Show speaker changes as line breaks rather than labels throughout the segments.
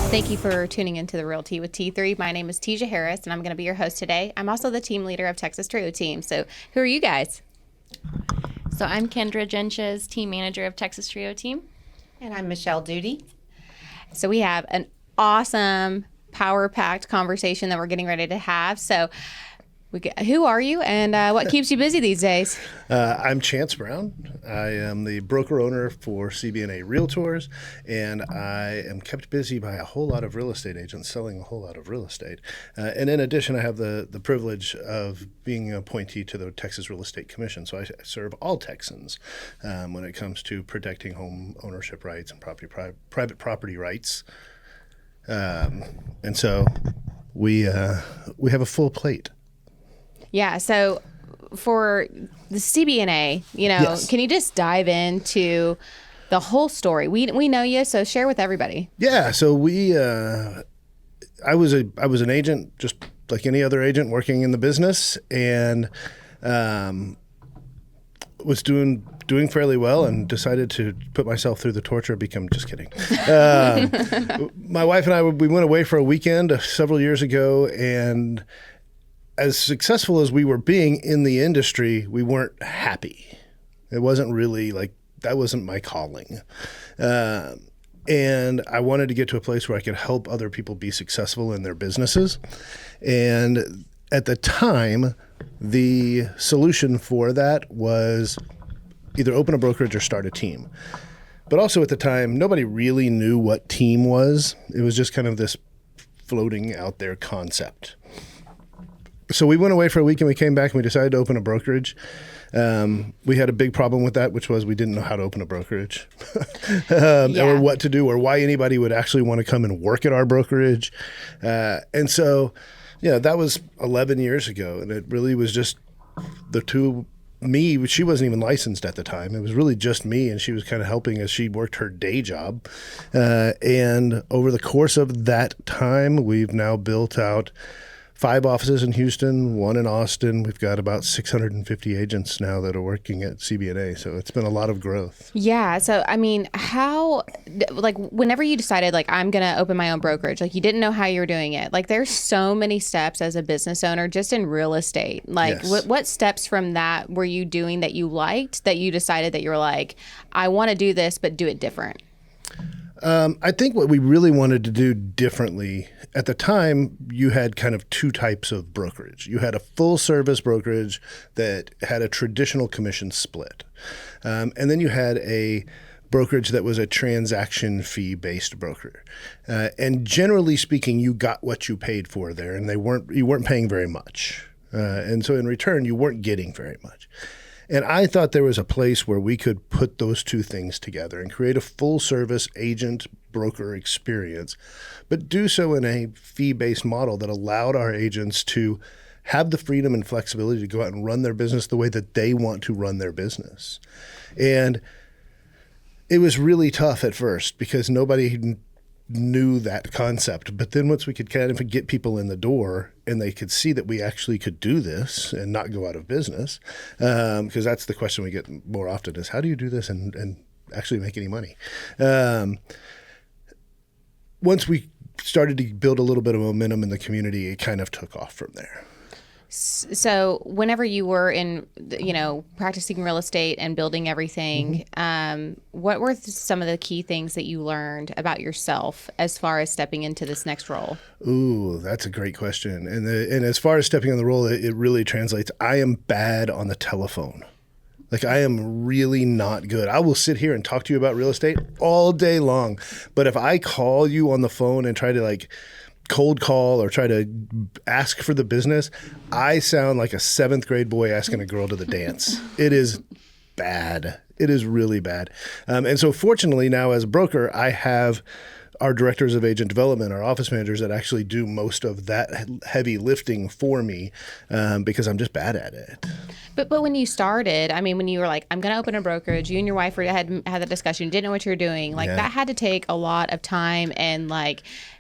Thank you for tuning into the Realty with T3. My name is Tesia Harris, and I'm going to be your host today. I'm also the team leader of Texas Trio Team. So who are you guys?
So I'm Kindra, Gentges, team manager of Texas Trio Team.
And I'm Michelle Duty.
So we have an awesome, power-packed conversation that we're getting ready to have. So who are you, and what keeps you busy these days?
I'm Chance Brown. I am the broker owner for CB&A Realtors, and I am kept busy by a whole lot of real estate agents selling a whole lot of real estate. And in addition, I have the privilege of being an appointee to the Texas Real Estate Commission. So I serve all Texans when it comes to protecting home ownership rights and private property rights. And so we have a full plate.
Yeah, so for the CB&A,
Yes.
Can you just dive into the whole story? We know you, so share with everybody.
Yeah, so I was an agent, just like any other agent working in the business, and was doing fairly well, and decided to put myself through the torture of just kidding. My wife and I, we went away for a weekend several years ago, and as successful as we were being in the industry, we weren't happy. It wasn't really that wasn't my calling. And I wanted to get to a place where I could help other people be successful in their businesses. And at the time, the solution for that was either open a brokerage or start a team. But also at the time, nobody really knew what team was. It was just kind of this floating out there concept. So we went away for a week, and we came back, and we decided to open a brokerage. We had a big problem with that, which was we didn't know how to open a brokerage or what to do or why anybody would actually want to come and work at our brokerage. And so, that was 11 years ago, and it really was just the two. Me, she wasn't even licensed at the time. It was really just me, and she was kind of helping as she worked her day job. And over the course of that time, we've now built out 5 offices in Houston, 1 in Austin. We've got about 650 agents now that are working at CB&A. So it's been a lot of growth.
Yeah. So, how, whenever you decided, I'm going to open my own brokerage, you didn't know how you were doing it. There's so many steps as a business owner just in real estate.
Yes.
What steps from that were you doing that you liked, that you decided that you were I want to do this, but do it different?
I think what we really wanted to do differently at the time, you had kind of 2 types of brokerage. You had a full service brokerage that had a traditional commission split. And then you had a brokerage that was a transaction fee based broker. And generally speaking, you got what you paid for there, and you weren't paying very much. And so in return, you weren't getting very much. And I thought there was a place where we could put those 2 things together and create a full-service agent-broker experience, but do so in a fee-based model that allowed our agents to have the freedom and flexibility to go out and run their business the way that they want to run their business. And it was really tough at first because nobody knew that concept. But then once we could kind of get people in the door and they could see that we actually could do this and not go out of business, because that's the question we get more often is, how do you do this and actually make any money? Once we started to build a little bit of momentum in the community, it kind of took off from there.
So whenever you were in, practicing real estate and building everything, what were some of the key things that you learned about yourself as far as stepping into this next role?
Ooh, that's a great question. And as far as stepping on the role, it really translates. I am bad on the telephone. I am really not good. I will sit here and talk to you about real estate all day long. But if I call you on the phone and try to cold call or try to ask for the business, I sound like a 7th grade boy asking a girl to the dance. It is bad. It is really bad. And so fortunately now as a broker, I have our directors of agent development, our office managers that actually do most of that heavy lifting for me because I'm just bad at it.
But when you started, when you were I'm going to open a brokerage, you and your wife had that discussion, didn't know what you were doing. That had to take a lot of time and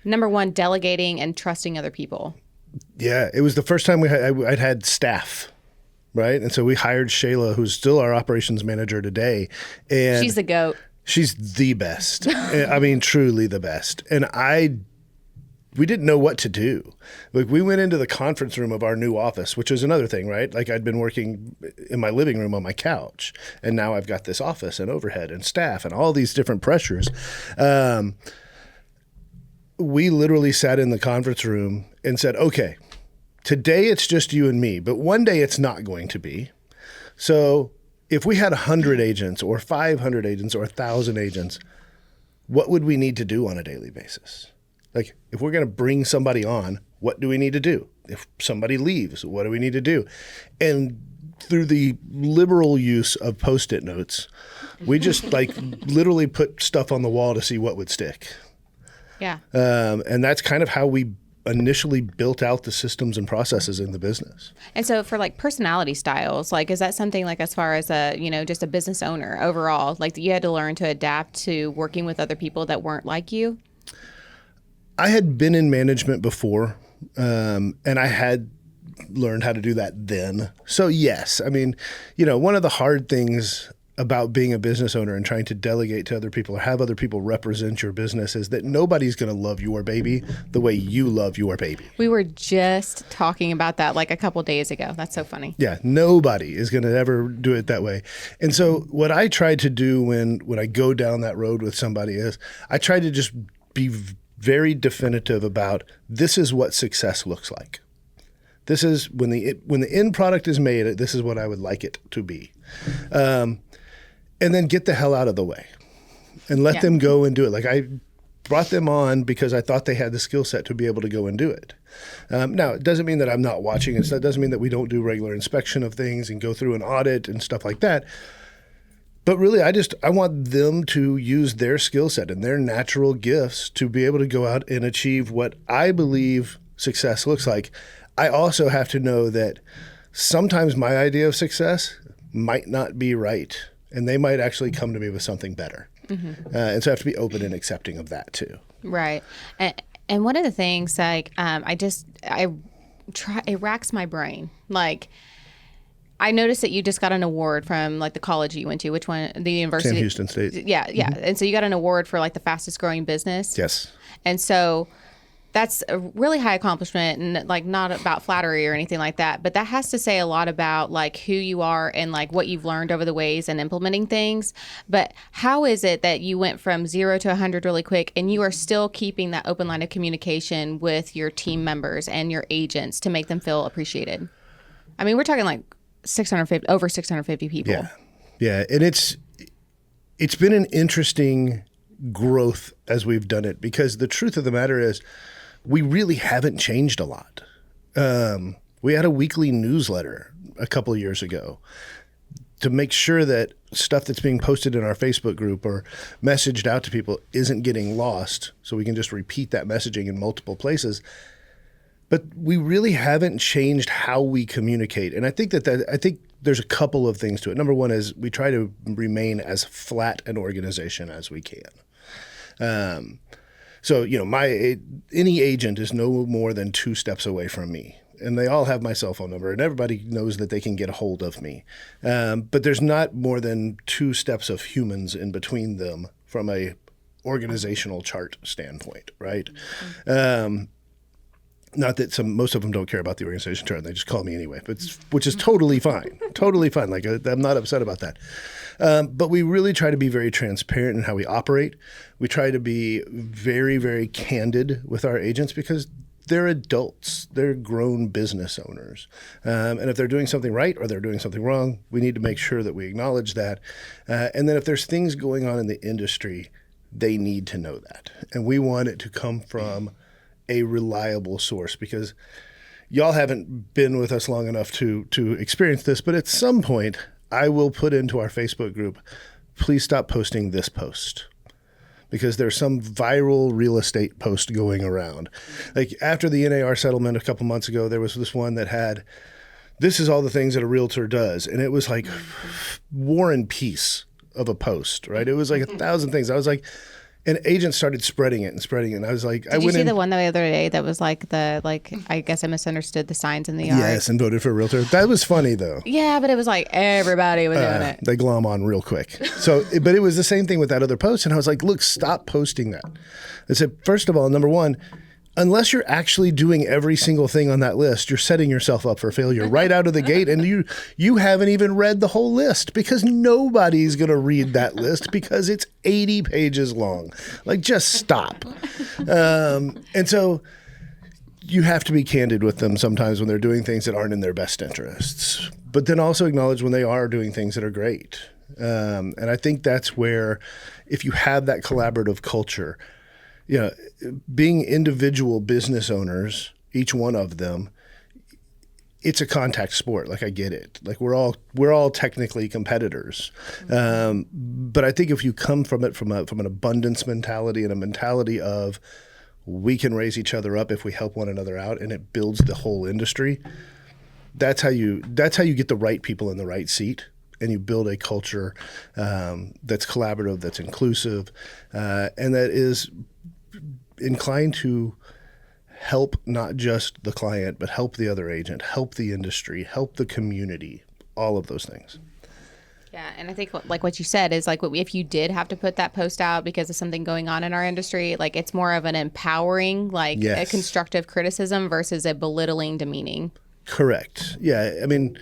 number one, delegating and trusting other people.
Yeah, it was the first time I'd had staff. Right. And so we hired Shayla, who's still our operations manager today. And
she's the GOAT.
She's the best. Truly the best. And I we didn't know what to do. Like we went into the conference room of our new office, which is another thing, right? Like I'd been working in my living room on my couch, and now I've got this office and overhead and staff and all these different pressures. We literally sat in the conference room and said, okay, today it's just you and me, but one day it's not going to be. So if we had 100 agents or 500 agents or 1,000 agents, what would we need to do on a daily basis? Like, if we're going to bring somebody on, what do we need to do? If somebody leaves, what do we need to do? And through the liberal use of Post-it notes, we just like literally put stuff on the wall to see what would stick.
Yeah.
And that's kind of how we initially built out the systems and processes in the business.
And so for like personality styles, like, is that something like as far as a, just a business owner overall, like you had to learn to adapt to working with other people that weren't like you?
I had been in management before, and I had learned how to do that then. So yes, I mean, one of the hard things about being a business owner and trying to delegate to other people or have other people represent your business is that nobody's going to love your baby the way you love your baby.
We were just talking about that like a couple days ago. That's so funny.
Yeah, nobody is going to ever do it that way. And so what I try to do when I go down that road with somebody is I try to just be very definitive about this is what success looks like. This is when the end product is made, this is what I would like it to be. And then get the hell out of the way and let them go and do it. Like I brought them on because I thought they had the skill set to be able to go and do it. Now, it doesn't mean that I'm not watching it. It doesn't mean that we don't do regular inspection of things and go through an audit and stuff like that. But really, I want them to use their skill set and their natural gifts to be able to go out and achieve what I believe success looks like. I also have to know that sometimes my idea of success might not be right, and they might actually come to me with something better. Mm-hmm. And so I have to be open and accepting of that too.
Right. And one of the things, like, it racks my brain. Like, I noticed that you just got an award from like the college you went to. Which one? The university?
Sam Houston State.
Yeah. Mm-hmm. And so you got an award for like the fastest growing business.
Yes.
And so that's a really high accomplishment, and like not about flattery or anything like that, but that has to say a lot about like who you are and like what you've learned over the ways and implementing things. But how is it that you went from 0 to 100 really quick, and you are still keeping that open line of communication with your team members and your agents to make them feel appreciated? I mean, we're talking like over 650 people.
Yeah. And it's been an interesting growth as we've done it, because the truth of the matter is we really haven't changed a lot. We had a weekly newsletter a couple of years ago to make sure that stuff that's being posted in our Facebook group or messaged out to people isn't getting lost, so we can just repeat that messaging in multiple places. But we really haven't changed how we communicate. And I think I think there's a couple of things to it. Number one is we try to remain as flat an organization as we can. So, any agent is no more than 2 steps away from me. And they all have my cell phone number, and everybody knows that they can get a hold of me. But there's not more than 2 steps of humans in between them from a organizational chart standpoint, right? Mm-hmm. Not that most of them don't care about the organization chart, they just call me anyway, which is totally fine. Totally fine. Like I'm not upset about that. But we really try to be very transparent in how we operate. We try to be very, very candid with our agents because they're adults. They're grown business owners. And if they're doing something right or they're doing something wrong, we need to make sure that we acknowledge that. And then if there's things going on in the industry, they need to know that. And we want it to come from a reliable source, because y'all haven't been with us long enough to experience this, but at some point I will put into our Facebook group, please stop posting this post, because there's some viral real estate post going around. Like after the NAR settlement a couple months ago, there was this one that had, this is all the things that a realtor does. And it was like War and Peace of a post, right? It was like 1,000 things. I was like, and agents started spreading it. And I was like,
Did you see the one the other day that was like I guess I misunderstood the signs in the yard?
Yes, and voted for a realtor. That was funny though.
Yeah, but it was like everybody was doing it.
They glom on real quick. So, but it was the same thing with that other post. And I was like, look, stop posting that. I said, first of all, number one, unless you're actually doing every single thing on that list, you're setting yourself up for failure right out of the gate. And you haven't even read the whole list, because nobody's going to read that list because it's 80 pages long. Like, just stop. And so you have to be candid with them sometimes when they're doing things that aren't in their best interests, but then also acknowledge when they are doing things that are great. And I think that's where, if you have that collaborative culture, being individual business owners, each one of them, it's a contact sport. Like, I get it. Like, we're all technically competitors. But I think if you come from it from an abundance mentality and a mentality of, we can raise each other up if we help one another out, and it builds the whole industry, that's how you get the right people in the right seat, and you build a culture that's collaborative, that's inclusive, and that is inclined to help not just the client, but help the other agent, help the industry, help the community, all of those things.
Yeah, and I think like what you said is like, if you did have to put that post out because of something going on in our industry, like, it's more of an empowering, like,
Yes.
a constructive criticism versus a belittling, demeaning.
Correct. Yeah, I mean,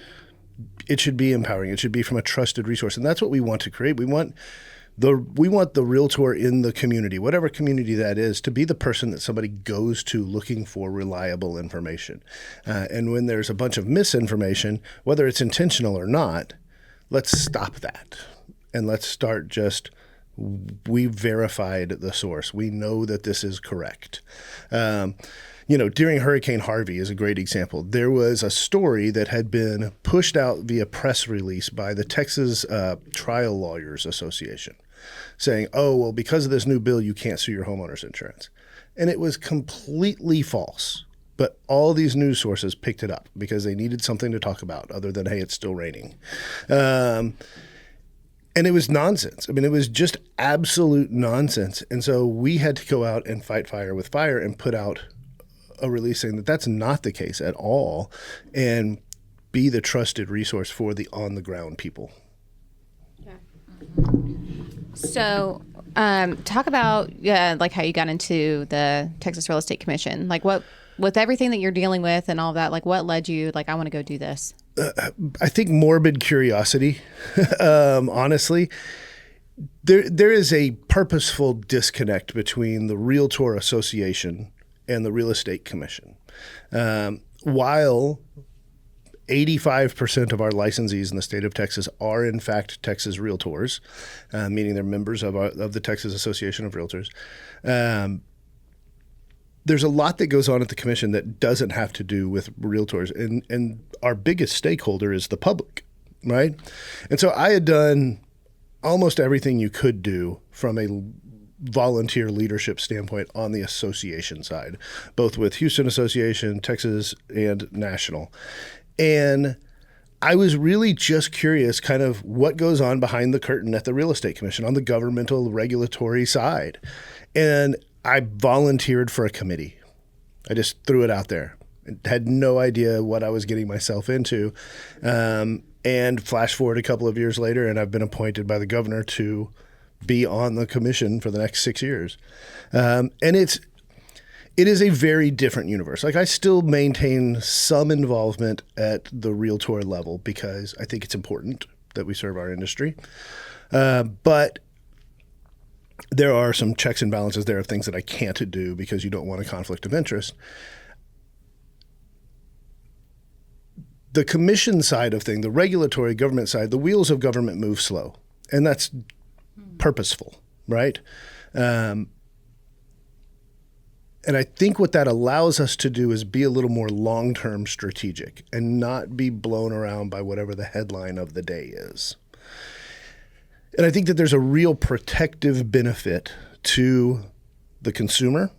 it should be empowering. It should be from a trusted resource, and that's what we want to create. We want the realtor in the community, whatever community that is, to be the person that somebody goes to looking for reliable information. And when there's a bunch of misinformation, whether it's intentional or not, let's stop that, and let's start just, we verified the source. We know that this is correct. During Hurricane Harvey is a great example. There was a story that had been pushed out via press release by the Texas Trial Lawyers Association, saying, oh, well, because of this new bill, you can't sue your homeowner's insurance. And it was completely false. But all these news sources picked it up because they needed something to talk about other than, hey, it's still raining. And it was nonsense. I mean, it was just absolute nonsense. And so we had to go out and fight fire with fire and put out a release saying that that's not the case at all, and be the trusted resource for the on-the-ground people.
So talk about like how you got into the Texas Real Estate Commission. Like, what, with everything that you're dealing with and all that, like, what led you, like, I want to go do this?
I think morbid curiosity, honestly. There is a purposeful disconnect between the Realtor Association and the Real Estate Commission. While 85% of our licensees in the state of Texas are, in fact, Texas Realtors, meaning they're members of the Texas Association of Realtors, there's a lot that goes on at the commission that doesn't have to do with realtors, and our biggest stakeholder is the public, right? And so I had done almost everything you could do from a volunteer leadership standpoint on the association side, both with Houston Association, Texas, and National. And I was really just curious kind of what goes on behind the curtain at the Real Estate Commission on the governmental regulatory side. And I volunteered for a committee. I just threw it out there. I had no idea what I was getting myself into. And flash forward a couple of years later, and I've been appointed by the governor to be on the commission for the next 6 years. And it is a very different universe. Like, I still maintain some involvement at the realtor level because I think it's important that we serve our industry. But there are some checks and balances there of things that I can't do because you don't want a conflict of interest. The commission side of things, the regulatory government side, the wheels of government move slow, and that's purposeful, right? And I think what that allows us to do is be a little more long-term strategic and not be blown around by whatever the headline of the day is. And I think that there's a real protective benefit to the consumer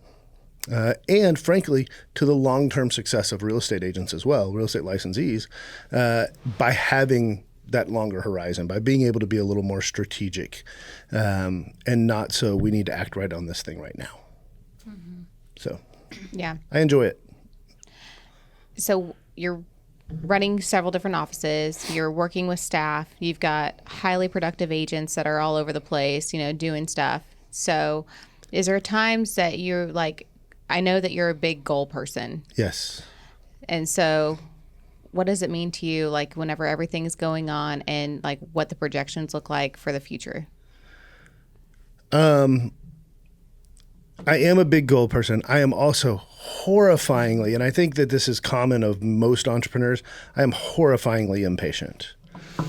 and, frankly, to the long-term success of real estate agents as well, real estate licensees, by having that longer horizon, by being able to be a little more strategic and not so we need to act right on this thing right now. Mm-hmm. So
Yeah.
I enjoy it.
So you're running several different offices, you're working with staff, you've got highly productive agents that are all over the place, doing stuff. So is there times that you're like, I know that you're a big goal person.
Yes.
And so what does it mean to you, like whenever everything's going on and like what the projections look like for the future?
I am a big goal person. I am also horrifyingly, and I think that this is common of most entrepreneurs, I am horrifyingly impatient.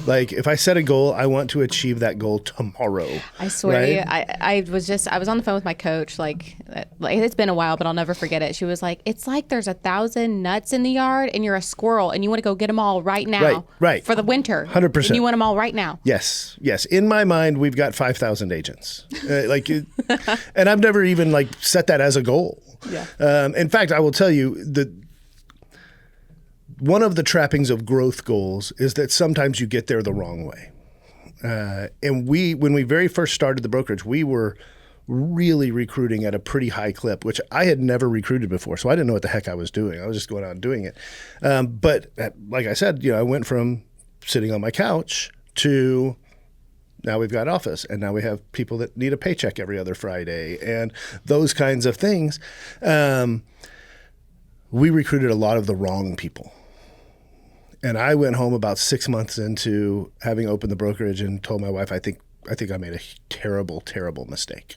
Like if I set a goal, I want to achieve that goal tomorrow.
I swear to you,
right?
I was on the phone with my coach, like it's been a while, but I'll never forget it. She was like, it's like there's 1,000 nuts in the yard and you're a squirrel and you want to go get them all right now.
Right.
For the winter.
100%.
And you want them all right now.
Yes. In my mind, we've got 5,000 agents. And I've never even like set that as a goal.
Yeah.
In fact, I will tell you that one of the trappings of growth goals is that sometimes you get there the wrong way. And when we very first started the brokerage, we were really recruiting at a pretty high clip, which I had never recruited before. So I didn't know what the heck I was doing. I was just going out and doing it. But like I said, I went from sitting on my couch to now we've got office, and now we have people that need a paycheck every other Friday and those kinds of things. We recruited a lot of the wrong people. And I went home about 6 months into having opened the brokerage and told my wife, I think I made a terrible, terrible mistake.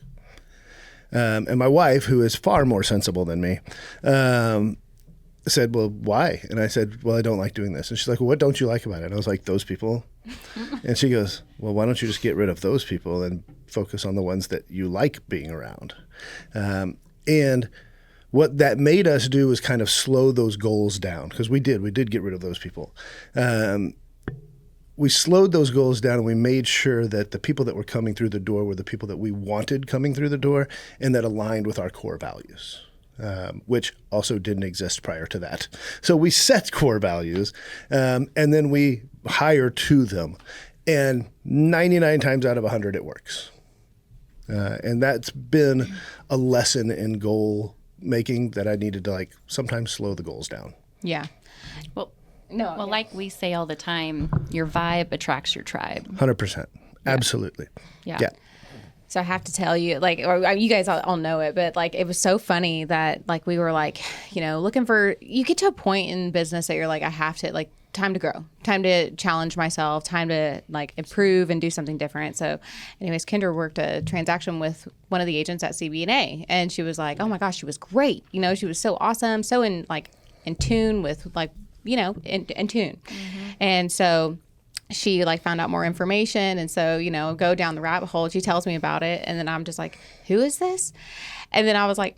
And my wife, who is far more sensible than me, said, well, why? And I said, well, I don't like doing this. And she's like, well, what don't you like about it? And I was like, those people. And she goes, well, why don't you just get rid of those people and focus on the ones that you like being around? And what that made us do was kind of slow those goals down, because we did get rid of those people. We slowed those goals down, and we made sure that the people that were coming through the door were the people that we wanted coming through the door and that aligned with our core values, which also didn't exist prior to that. So we set core values, and then we hire to them. And 99 times out of 100, it works. And that's been a lesson in goal making that I needed to like sometimes slow the goals down.
Yeah.
Well,
No.
well, like we say all the time, your vibe attracts your tribe.
100%. Absolutely.
Yeah.
So I have to tell you, like, or you guys all know it, but like, it was so funny that like we were like, looking for, you get to a point in business that you're like, I have to like, time to grow, time to challenge myself, time to like improve and do something different. So anyways, Kindra worked a transaction with one of the agents at CB&A, and she was like, oh my gosh, she was great. She was so awesome. So in tune with like, in tune. Mm-hmm. And so she like found out more information. And so, go down the rabbit hole. She tells me about it. And then I'm just like, who is this? And then I was like,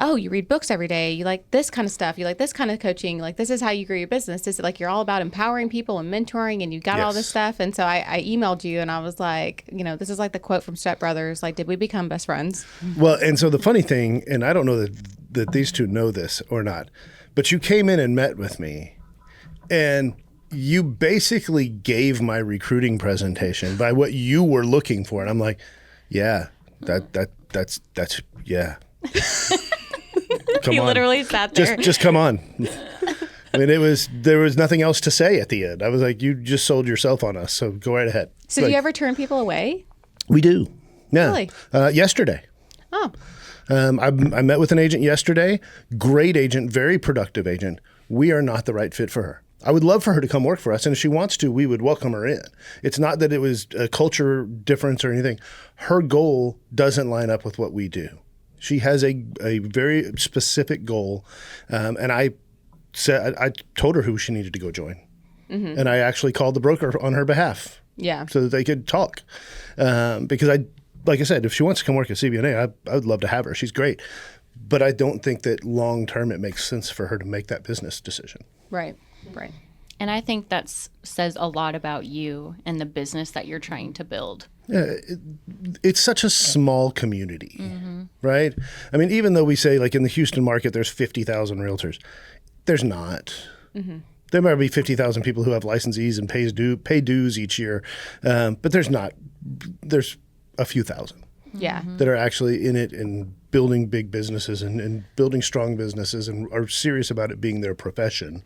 oh, you read books every day. You like this kind of stuff. You like this kind of coaching. Like, this is how you grow your business. This is like, you're all about empowering people and mentoring, and you got all this stuff. And so I emailed you, and I was like, this is like the quote from Step Brothers. Like, did we become best friends?
Well, and so the funny thing, and I don't know that these two know this or not, but you came in and met with me, and you basically gave my recruiting presentation by what you were looking for. And I'm like, yeah, that's yeah. Come
He
on.
literally sat there.
Just come on. I mean, there was nothing else to say at the end. I was like, you just sold yourself on us, so go right ahead.
So do you ever turn people away?
We do. Yeah.
Really?
Yesterday.
Oh.
I met with an agent yesterday. Great agent, very productive agent. We are not the right fit for her. I would love for her to come work for us, and if she wants to, we would welcome her in. It's not that it was a culture difference or anything. Her goal doesn't line up with what we do. She has a very specific goal, and I told her who she needed to go join, and I actually called the broker on her behalf, so that they could talk, because like I said, if she wants to come work at CB&A, I would love to have her. She's great, but I don't think that long term it makes sense for her to make that business decision.
Right.
And I think that says a lot about you and the business that you're trying to build.
Yeah, it's such a small community, right? I mean, even though we say like in the Houston market, there's 50,000 realtors, there's not. There might be 50,000 people who have licensees and pay dues each year, but there's not. There's a few thousand that are actually in it and building big businesses and building strong businesses and are serious about it being their profession.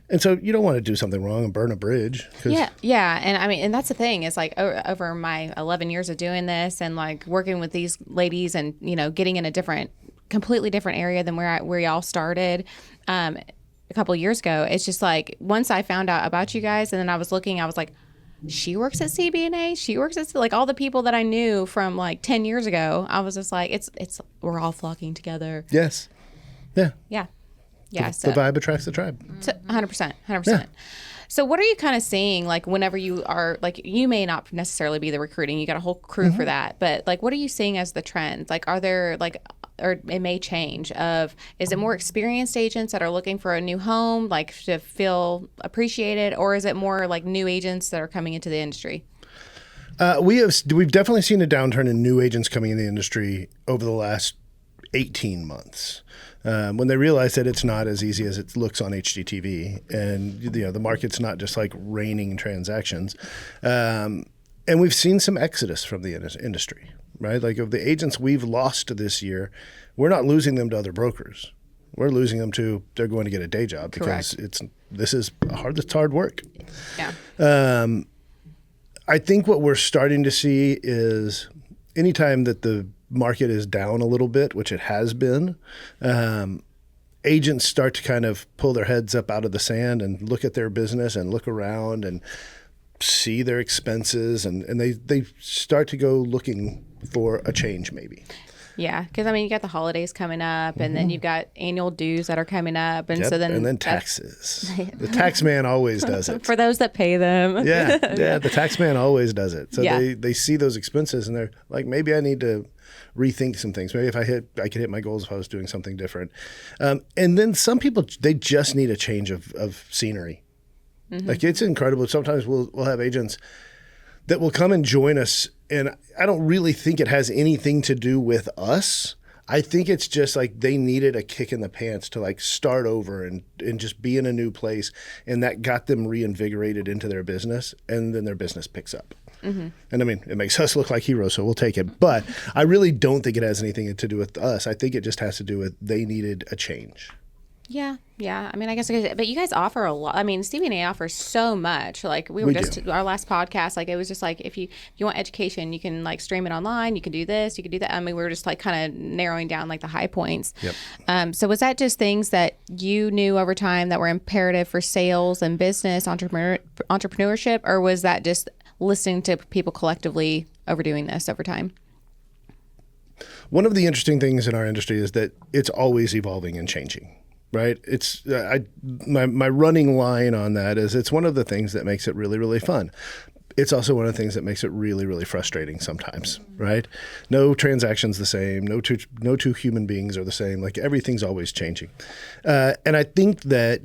And so you don't want to do something wrong and burn a bridge.
Yeah. And I mean, and that's the thing is like over my 11 years of doing this and like working with these ladies and, getting in a different completely different area than where y'all started a couple years ago. It's just like once I found out about you guys, and then I was looking, I was like, she works at CB&A. She works at like all the people that I knew from like 10 years ago. I was just like, it's we're all flocking together.
Yes. Yeah.
Yeah. Yeah.
The vibe attracts the tribe.
100%. 100%.
Yeah.
So what are you kind of seeing, like, whenever you are, like, you may not necessarily be the recruiting, you got a whole crew for that, but like, what are you seeing as the trends? Like, are there like, or it may change is it more experienced agents that are looking for a new home, like to feel appreciated, or is it more like new agents that are coming into the industry?
We've definitely seen a downturn in new agents coming in the industry over the last 18 months. When they realize that it's not as easy as it looks on HGTV, and the market's not just like raining transactions, and we've seen some exodus from the industry, right? Like of the agents we've lost this year, we're not losing them to other brokers. We're losing them to they're going to get a day job because this is hard work.
Yeah.
I think what we're starting to see is anytime that the market is down a little bit, which it has been, agents start to kind of pull their heads up out of the sand and look at their business and look around and see their expenses, and they start to go looking for a change maybe.
Yeah, because I mean, you got the holidays coming up, and then you've got annual dues that are coming up, and so then
taxes. The tax man always does it
for those that pay them.
Yeah, the tax man always does it. So
Yeah.
they see those expenses and they're like, maybe I need to rethink some things. Maybe if I could hit my goals if I was doing something different. And then some people, they just need a change of scenery. Like it's incredible. Sometimes we'll have agents that will come and join us, and I don't really think it has anything to do with us. I think it's just like they needed a kick in the pants to like start over and just be in a new place, and that got them reinvigorated into their business, and then their business picks up. And I mean, it makes us look like heroes, so we'll take it. But I really don't think it has anything to do with us. I think it just has to do with they needed a change.
Yeah. I mean, I guess, but you guys offer a lot. I mean, CB&A offers so much. Like we just our last podcast, like it was just like if you want education, you can like stream it online. You can do this, you can do that. I mean, we were just like kind of narrowing down like the high points.
Yep.
So was that just things that you knew over time that were imperative for sales and business entrepreneurship, or was that just listening to people collectively overdoing this over time?
One of the interesting things in our industry is that it's always evolving and changing. Right. It's my running line on that is it's one of the things that makes it really, really fun. It's also one of the things that makes it really, really frustrating sometimes. Right. No transaction's the same. No two human beings are the same. Like everything's always changing. And I think that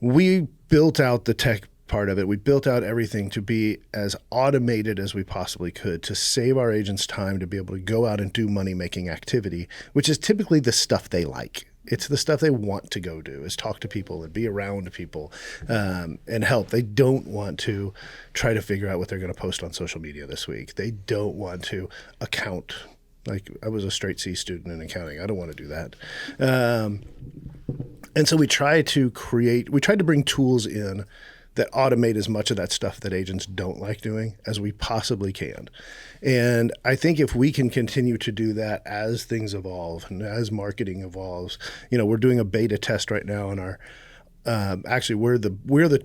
we built out the tech part of it. We built out everything to be as automated as we possibly could to save our agents time to be able to go out and do money-making activity, which is typically the stuff they like. It's the stuff they want to go do, is talk to people and be around people and help. They don't want to try to figure out what they're going to post on social media this week. They don't want to account. Like I was a straight C student in accounting. I don't want to do that. And so we tried to bring tools in that automate as much of that stuff that agents don't like doing as we possibly can. And I think if we can continue to do that as things evolve and as marketing evolves, we're doing a beta test right now on our, actually we're the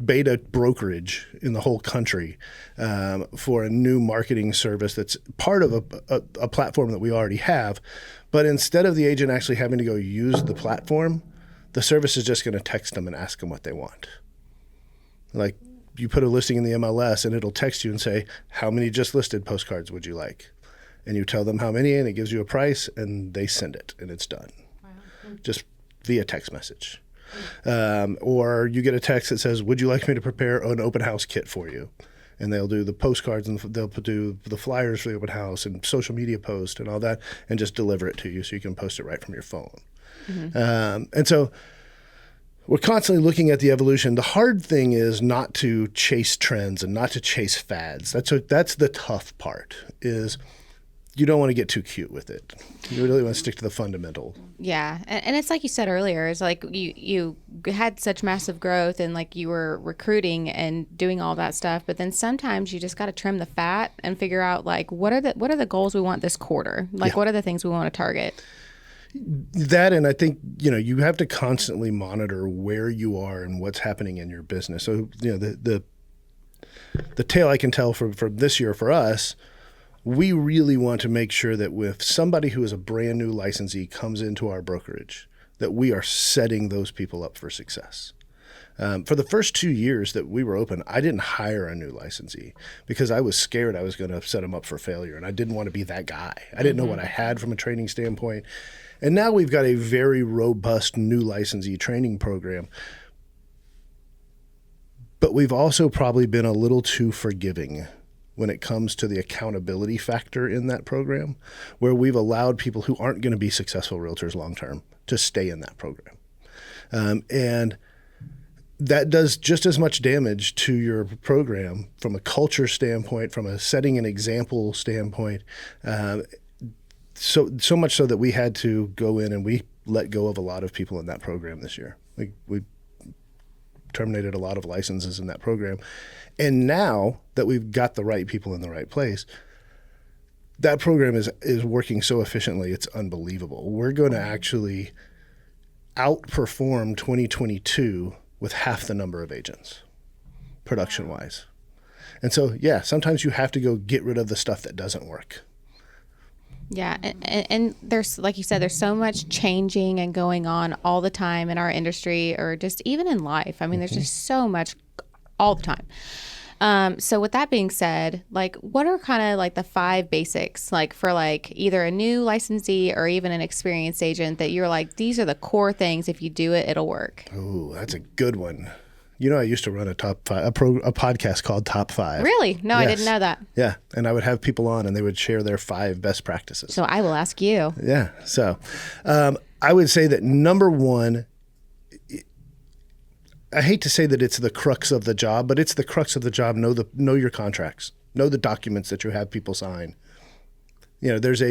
beta brokerage in the whole country for a new marketing service that's part of a platform that we already have. But instead of the agent actually having to go use the platform, the service is just going to text them and ask them what they want. Like you put a listing in the MLS and it'll text you and say, how many just listed postcards would you like? And you tell them how many and it gives you a price and they send it and it's done. Wow. Just via text message. Or you get a text that says, would you like me to prepare an open house kit for you? And they'll do the postcards and they'll do the flyers for the open house and social media post and all that and just deliver it to you so you can post it right from your phone. And so we're constantly looking at the evolution. The hard thing is not to chase trends and not to chase fads. That's the tough part, is you don't want to get too cute with it. You really want to stick to the fundamental.
Yeah. And it's like you said earlier, it's like you had such massive growth and like you were recruiting and doing all that stuff. But then sometimes you just got to trim the fat and figure out like what are the goals we want this quarter? Like what are the things we want to target?
That, and I think, you have to constantly monitor where you are and what's happening in your business. So, the tale I can tell from this year for us, we really want to make sure that with somebody who is a brand new licensee comes into our brokerage, that we are setting those people up for success. For the first 2 years that we were open, I didn't hire a new licensee because I was scared I was going to set them up for failure, and I didn't want to be that guy. I didn't know what I had from a training standpoint. And now we've got a very robust new licensee training program. But we've also probably been a little too forgiving when it comes to the accountability factor in that program, where we've allowed people who aren't going to be successful realtors long-term to stay in that program. And that does just as much damage to your program from a culture standpoint, from a setting an example standpoint. So much so that we had to go in and we let go of a lot of people in that program this year. We terminated a lot of licenses in that program. And now that we've got the right people in the right place, that program is working so efficiently, it's unbelievable. We're going to actually outperform 2022 with half the number of agents, production-wise. And so, sometimes you have to go get rid of the stuff that doesn't work.
Yeah, and there's, like you said, there's so much changing and going on all the time in our industry, or just even in life. I mean, there's just so much all the time. So with that being said, what are kind of the 5 basics, for either a new licensee or even an experienced agent that you're these are the core things. If you do it, it'll work.
Oh, that's a good one. I used to run a top 5, a podcast called Top 5.
Really? No,
Yes.
I didn't know that.
Yeah, and I would have people on, and they would share their 5 best practices.
So I will ask you.
Yeah. So I would say that number 1, I hate to say that it's the crux of the job, but it's the crux of the job. Know your contracts. Know the documents that you have people sign. There's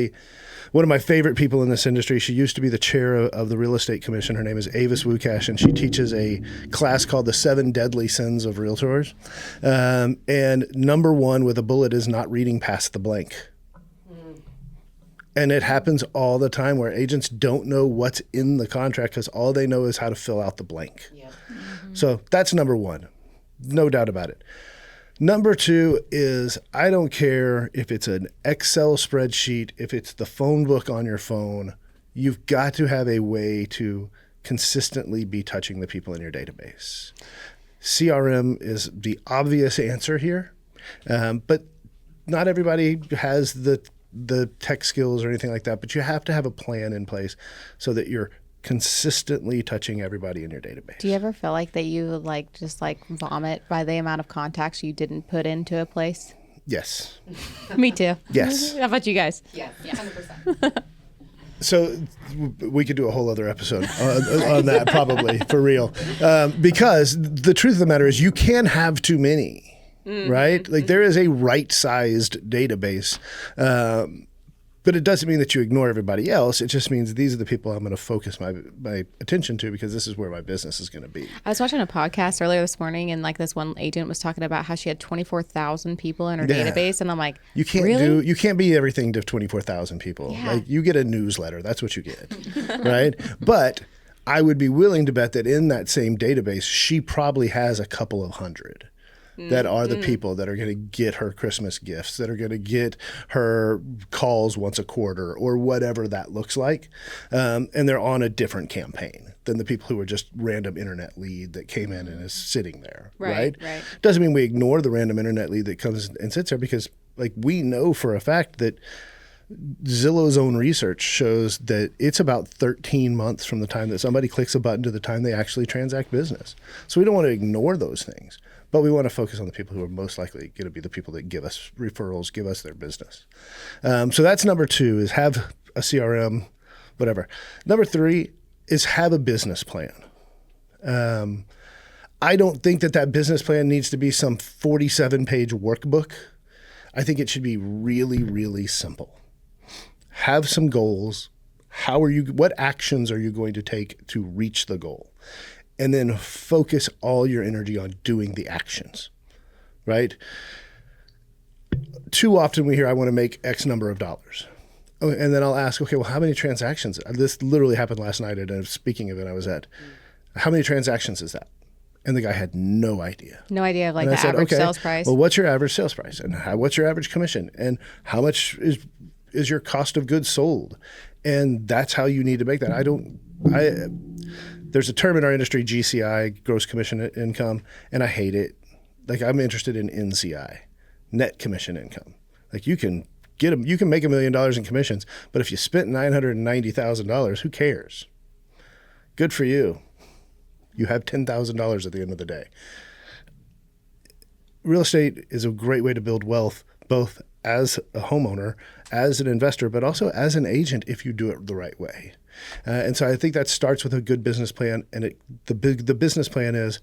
one of my favorite people in this industry. She used to be the chair of the real estate commission. Her name is Avis Wukash, and she teaches a class called the 7 Deadly Sins of Realtors. And number 1 with a bullet is not reading past the blank. And it happens all the time where agents don't know what's in the contract because all they know is how to fill out the blank.
Yep.
So that's number 1, no doubt about it. Number 2 is, I don't care if it's an Excel spreadsheet, if it's the phone book on your phone, you've got to have a way to consistently be touching the people in your database. CRM is the obvious answer here, but not everybody has the tech skills or anything like that, but you have to have a plan in place so that you're consistently touching everybody in your database.
Do you ever feel that you just vomit by the amount of contacts you didn't put into a place?
Yes.
Me too.
Yes.
How about you guys?
Yes, 100%.
So we could do a whole other episode on that, probably, for real. Because the truth of the matter is you can have too many, right? There is a right-sized database. But it doesn't mean that you ignore everybody else. It just means these are the people I'm going to focus my attention to because this is where my business is going to be.
I was watching a podcast earlier this morning, and this one agent was talking about how she had 24,000 people in her database, and I'm like,
you can't
really?
You can't be everything to 24,000 people.
Yeah.
You get a newsletter, that's what you get, right? But I would be willing to bet that in that same database, she probably has a couple of hundred that are the people that are going to get her Christmas gifts, that are going to get her calls once a quarter or whatever that looks like. And they're on a different campaign than the people who are just random internet lead that came in and is sitting there, right? Doesn't mean we ignore the random internet lead that comes and sits there because we know for a fact that Zillow's own research shows that it's about 13 months from the time that somebody clicks a button to the time they actually transact business. So we don't want to ignore those things. But we want to focus on the people who are most likely going to be the people that give us referrals, give us their business. So that's number 2 is have a CRM, whatever. Number 3 is have a business plan. I don't think that business plan needs to be some 47-page workbook. I think it should be really, really simple. Have some goals. What actions are you going to take to reach the goal? And then focus all your energy on doing the actions, right? Too often we hear, I want to make X number of dollars. Oh, and then I'll ask, okay, well, how many transactions? This literally happened last night at a speaking event I was at. How many transactions is that? And the guy had no idea.
No idea of like
And I
the
said,
average
okay,
sales price.
well, what's your average sales price? And what's your average commission? And how much is your cost of goods sold? And that's how you need to make that. There's a term in our industry, GCI, gross commission income, and I hate it. Like, I'm interested in NCI, net commission income. Like, you can make $1 million in commissions, but if you spent $990,000, who cares? Good for you. You have $10,000 at the end of the day. Real estate is a great way to build wealth, both as a homeowner, as an investor, but also as an agent if you do it the right way. And so I think that starts with a good business plan. And the business plan is,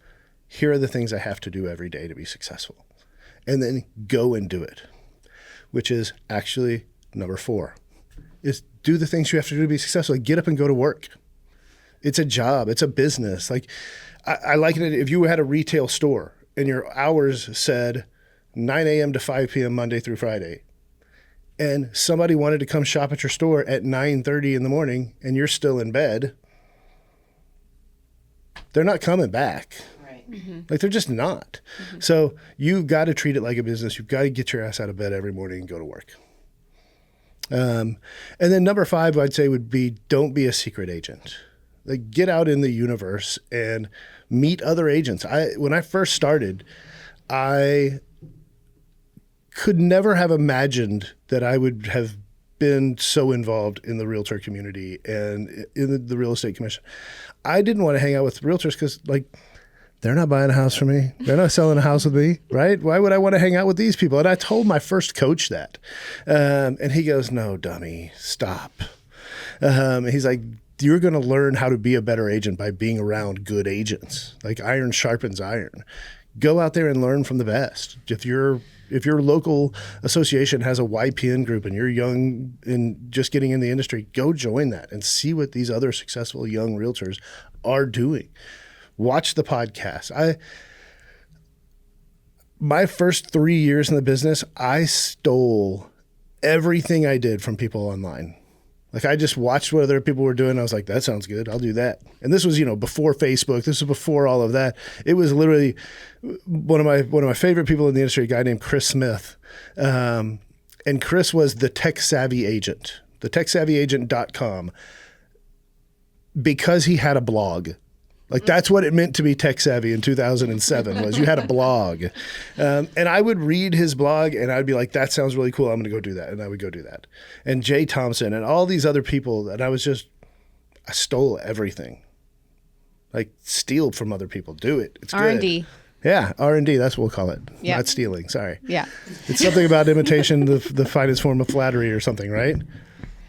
here are the things I have to do every day to be successful. And then go and do it, which is actually number 4, is do the things you have to do to be successful. Like, get up and go to work. It's a job. It's a business. Like, I like it if you had a retail store and your hours said 9 a.m. to 5 p.m. Monday through Friday, and somebody wanted to come shop at your store at 9:30 in the morning and you're still in bed, they're not coming back.
Right.
Like, they're just not. So you've got to treat it like a business. You've got to get your ass out of bed every morning and go to work. And then number 5, I'd say, would be, don't be a secret agent. Like, get out in the universe and meet other agents. When I first started, I could never have imagined that I would have been so involved in the realtor community and in the real estate commission. I didn't want to hang out with realtors because, like, they're not buying a house for me. They're not selling a house with me, right? Why would I want to hang out with these people? And I told my first coach that. And he goes, no, dummy, stop. He's like, you're going to learn how to be a better agent by being around good agents. Like, iron sharpens iron. Go out there and learn from the best. If your local association has a YPN group and you're young and just getting in the industry, go join that and see what these other successful young realtors are doing. Watch the podcast. My first 3 years in the business, I stole everything I did from people online. Like, I just watched what other people were doing. I was like, that sounds good. I'll do that. And this was, before Facebook. This was before all of that. It was literally one of my favorite people in the industry, a guy named Chris Smith. And Chris was the tech savvy agent, the techsavvyagent.com, because he had a blog. Like, that's what it meant to be tech savvy in 2007, was you had a blog. And I would read his blog and I'd be like, that sounds really cool. I'm going to go do that. And I would go do that. And Jay Thompson and all these other people. And I stole everything. Like, steal from other people. Do it. It's
R&D.
good. Yeah, R&D. That's what we'll call it.
Yeah.
Not stealing. Sorry.
Yeah.
It's something about imitation, the finest form of flattery or something, right?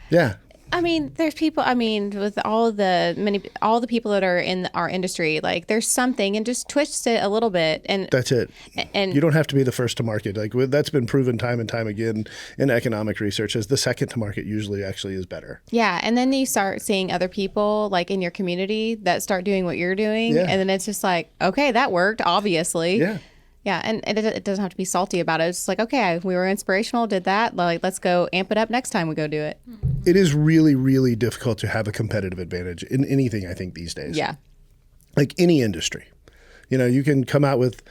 Yeah.
I mean, there's people, with all the people that are in our industry, like, there's something, and just twist it a little bit. And
that's it.
And
you don't have to be the first to market. Like, that's been proven time and time again in economic research, as the second to market usually actually is better.
yeah. And then you start seeing other people, like, in your community that start doing what you're doing.
Yeah.
And then it's just like, okay, that worked, obviously.
Yeah.
Yeah, and it doesn't have to be salty about it. It's just like, okay, we were inspirational, did that. Like, let's go amp it up next time we go do it.
It is really, really difficult to have a competitive advantage in anything, I think, these days.
Yeah.
Like, any industry. You can come out with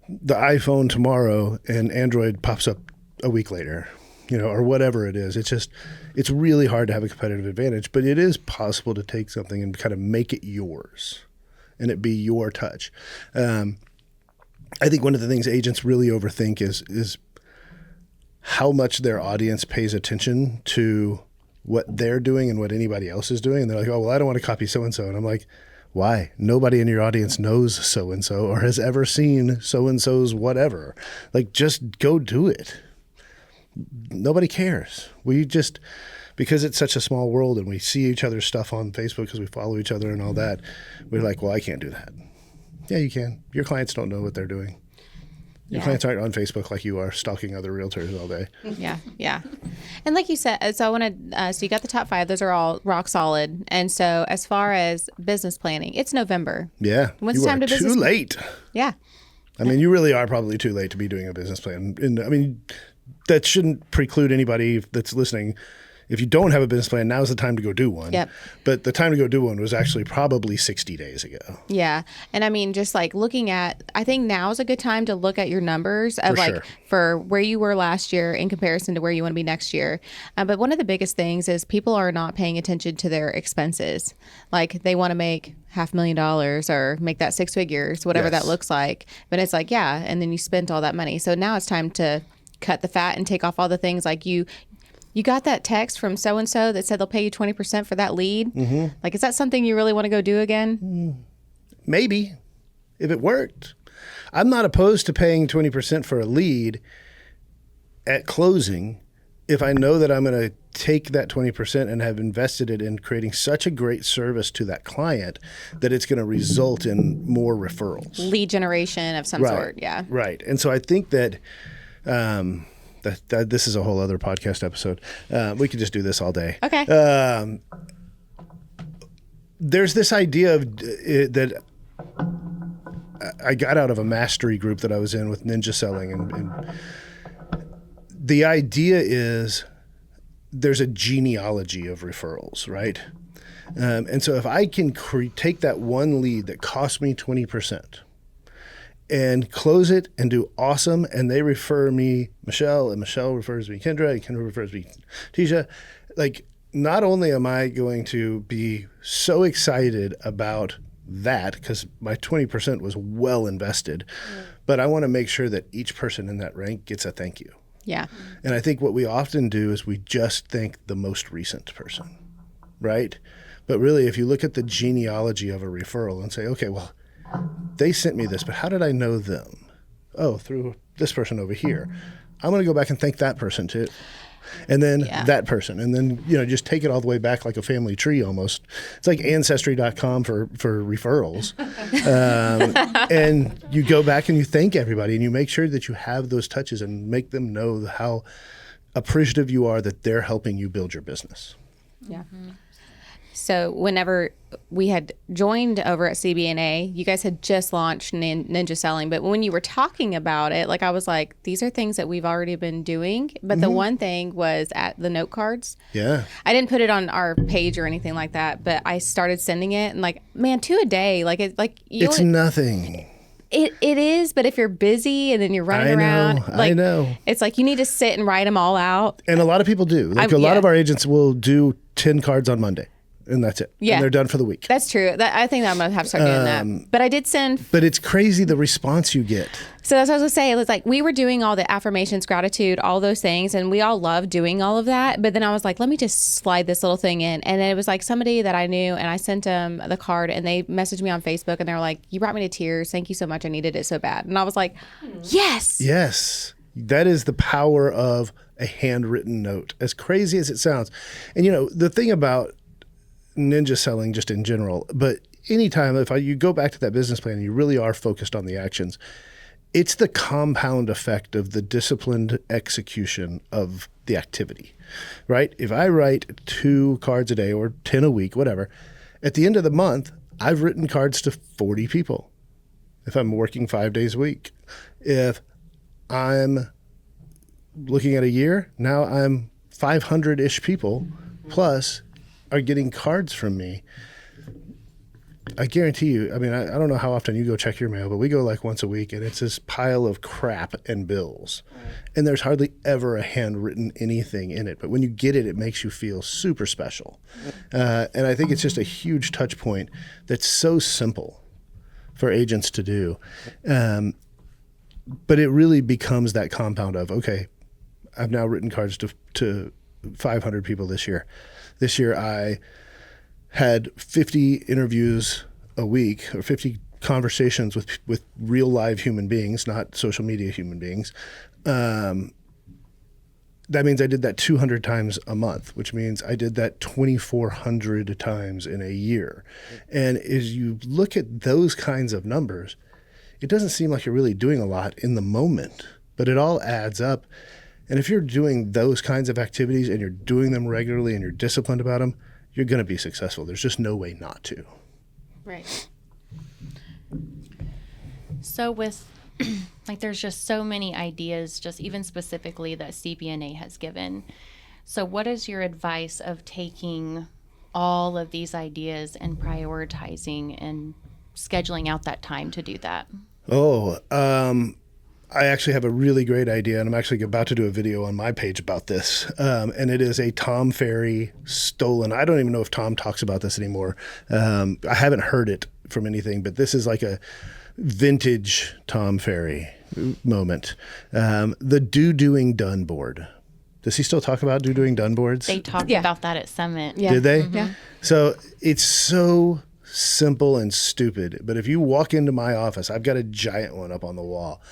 the iPhone tomorrow and Android pops up a week later, or whatever it is. It's really hard to have a competitive advantage, but it is possible to take something and kind of make it yours and it be your touch. I think one of the things agents really overthink is how much their audience pays attention to what they're doing and what anybody else is doing. And they're like, oh, well, I don't want to copy so-and-so. And I'm like, why? Nobody in your audience knows so-and-so or has ever seen so-and-so's whatever. Like, just go do it. Nobody cares. Because it's such a small world and we see each other's stuff on Facebook because we follow each other and all that, we're like, well, I can't do that. Yeah, you can. Your clients don't know what they're doing. Your clients aren't on Facebook like you are, stalking other realtors all day.
Yeah, yeah. And like you said, so I want to, so you got the top 5. Those are all rock solid. And so as far as business planning, it's November.
Yeah.
When's
you
time
are
to business?
too late.
Yeah.
You really are probably too late to be doing a business plan. And that shouldn't preclude anybody that's listening. If you don't have a business plan, now's the time to go do one.
Yep.
But the time to go do one was actually probably 60 days ago.
Yeah. And I mean, just like looking at, I think now is a good time to look at your numbers of
For
like
sure.
for where you were last year in comparison to where you want to be next year. But one of the biggest things is people are not paying attention to their expenses. Like they want to make $500,000 or make that 6 figures, whatever
Yes.
that looks like. But it's like, yeah. And then you spent all that money. So now it's time to cut the fat and take off all the things like you got that text from so-and-so that said they'll pay you 20% for that lead. Mm-hmm. Like, is that something you really want to go do again?
Maybe, if it worked. I'm not opposed to paying 20% for a lead at closing if I know that I'm going to take that 20% and have invested it in creating such a great service to that client that it's going to result in more referrals.
Lead generation of some sort. Yeah.
Right. And so I think that that this is a whole other podcast episode. We could just do this all day.
Okay.
There's this idea of that I got out of a mastery group that I was in with ninja selling. And the idea is there's a genealogy of referrals, right? And so if I can take that one lead that cost me 20%, and close it and do awesome, and they refer me Michelle, and Michelle refers me Kindra, and Kindra refers me Tesia. Like, not only am I going to be so excited about that because my 20% was well invested, but I want to make sure that each person in that rank gets a thank you.
Yeah.
And I think what we often do is we just thank the most recent person, right? But really, if you look at the genealogy of a referral and say, okay, well, they sent me this, but how did I know them? Oh, through this person over here. I'm going to go back and thank that person too. And then that person. And then, just take it all the way back like a family tree almost. It's like Ancestry.com for referrals. And you go back and you thank everybody and you make sure that you have those touches and make them know how appreciative you are that they're helping you build your business.
Yeah. So whenever we had joined over at CB&A, you guys had just launched Ninja Selling. But when you were talking about it, like I was like, these are things that we've already been doing. But the one thing was at the note cards.
Yeah.
I didn't put it on our page or anything like that, but I started sending it and like, man, 2 a day. Like
It's nothing.
It is, but if you're busy and then you're running around, like,
I know.
It's like you need to sit and write them all out.
And a lot of people do. Like a lot of our agents will do 10 cards on Monday. And that's it.
Yeah.
And they're done for the week.
That's true. I think I'm going to have to start doing that. But I did send.
But it's crazy the response you get.
So that's what I was going to say. It was like we were doing all the affirmations, gratitude, all those things. And we all love doing all of that. But then I was like, let me just slide this little thing in. And it was like somebody that I knew. And I sent them the card. And they messaged me on Facebook. And they were like, you brought me to tears. Thank you so much. I needed it so bad. And I was like, yes.
Yes. That is the power of a handwritten note, as crazy as it sounds. And, the thing about ninja selling just in general, but anytime you go back to that business plan and you really are focused on the actions, it's the compound effect of the disciplined execution of the activity, right? If I write 2 cards a day or 10 a week, whatever, at the end of the month, I've written cards to 40 people. If I'm working 5 days a week, if I'm looking at a year, now I'm 500-ish people plus are getting cards from me. I guarantee you, I don't know how often you go check your mail, but we go like once a week and it's this pile of crap and bills. And there's hardly ever a handwritten anything in it. But when you get it, it makes you feel super special. And I think it's just a huge touch point that's so simple for agents to do. But it really becomes that compound of, okay, I've now written cards to 500 people this year. This year I had 50 interviews a week or 50 conversations with real live human beings, not social media human beings. That means I did that 200 times a month, which means I did that 2,400 times in a year. And as you look at those kinds of numbers, it doesn't seem like you're really doing a lot in the moment, but it all adds up. And if you're doing those kinds of activities and you're doing them regularly and you're disciplined about them, you're going to be successful. There's just no way not to.
Right.
So with, there's just so many ideas, just even specifically that CB&A has given. So, what is your advice of taking all of these ideas and prioritizing and scheduling out that time to do that?
I actually have a really great idea, and I'm actually about to do a video on my page about this. And it is a Tom Ferry stolen. I don't even know if Tom talks about this anymore. I haven't heard it from anything, but this is like a vintage Tom Ferry moment. The doing done board. Does he still talk about doing done boards?
They talked
Yeah.
about that at Summit.
Yeah.
Did they?
Yeah.
So it's so simple and stupid. But if you walk into my office, I've got a giant one up on the wall.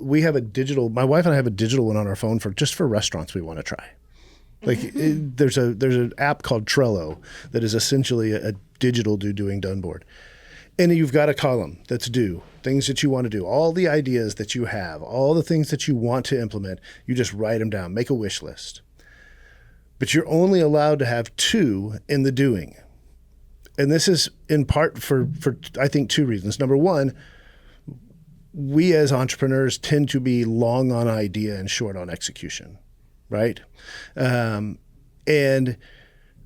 We have a digital. My wife and I have a digital one on our phone for restaurants we want to try. Like there's an app called Trello that is essentially a digital doing done board. And you've got a column that's due, things that you want to do, all the ideas that you have, all the things that you want to implement, you just write them down, make a wish list. But you're only allowed to have 2 in the doing. And this is in part for I think 2 reasons. Number one, we as entrepreneurs tend to be long on idea and short on execution, right? And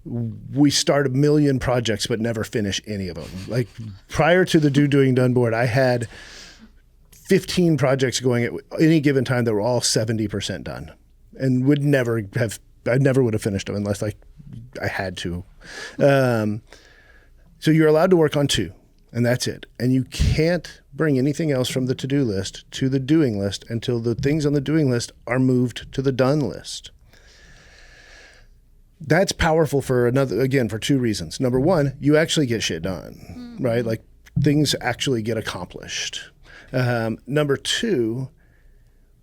we start a million projects but never finish any of them. Like prior to the doing done board, I had 15 projects going at any given time that were all 70% done, and I never would have finished them unless I had to. So you're allowed to work on 2, and that's it. And you can't bring anything else from the to-do list to the doing list until the things on the doing list are moved to the done list. That's powerful for 2 reasons. Number one, you actually get shit done, right? Like things actually get accomplished. Number 2,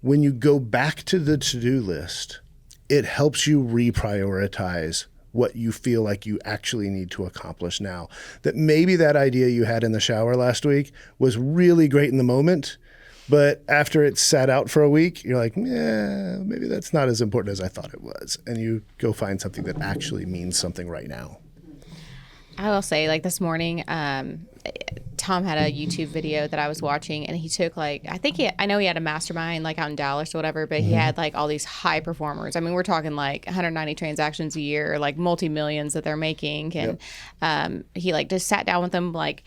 when you go back to the to-do list, it helps you reprioritize what you feel like you actually need to accomplish now. That maybe that idea you had in the shower last week was really great in the moment, but after it's sat out for a week, you're like, yeah, maybe that's not as important as I thought it was. And you go find something that actually means something right now.
I will say, like this morning, Tom had a YouTube video that I was watching, and he took I know he had a mastermind like out in Dallas or whatever, but he had like all these high performers. I mean, we're talking like 190 transactions a year, like multi-millions that they're making. And he like just sat down with them, like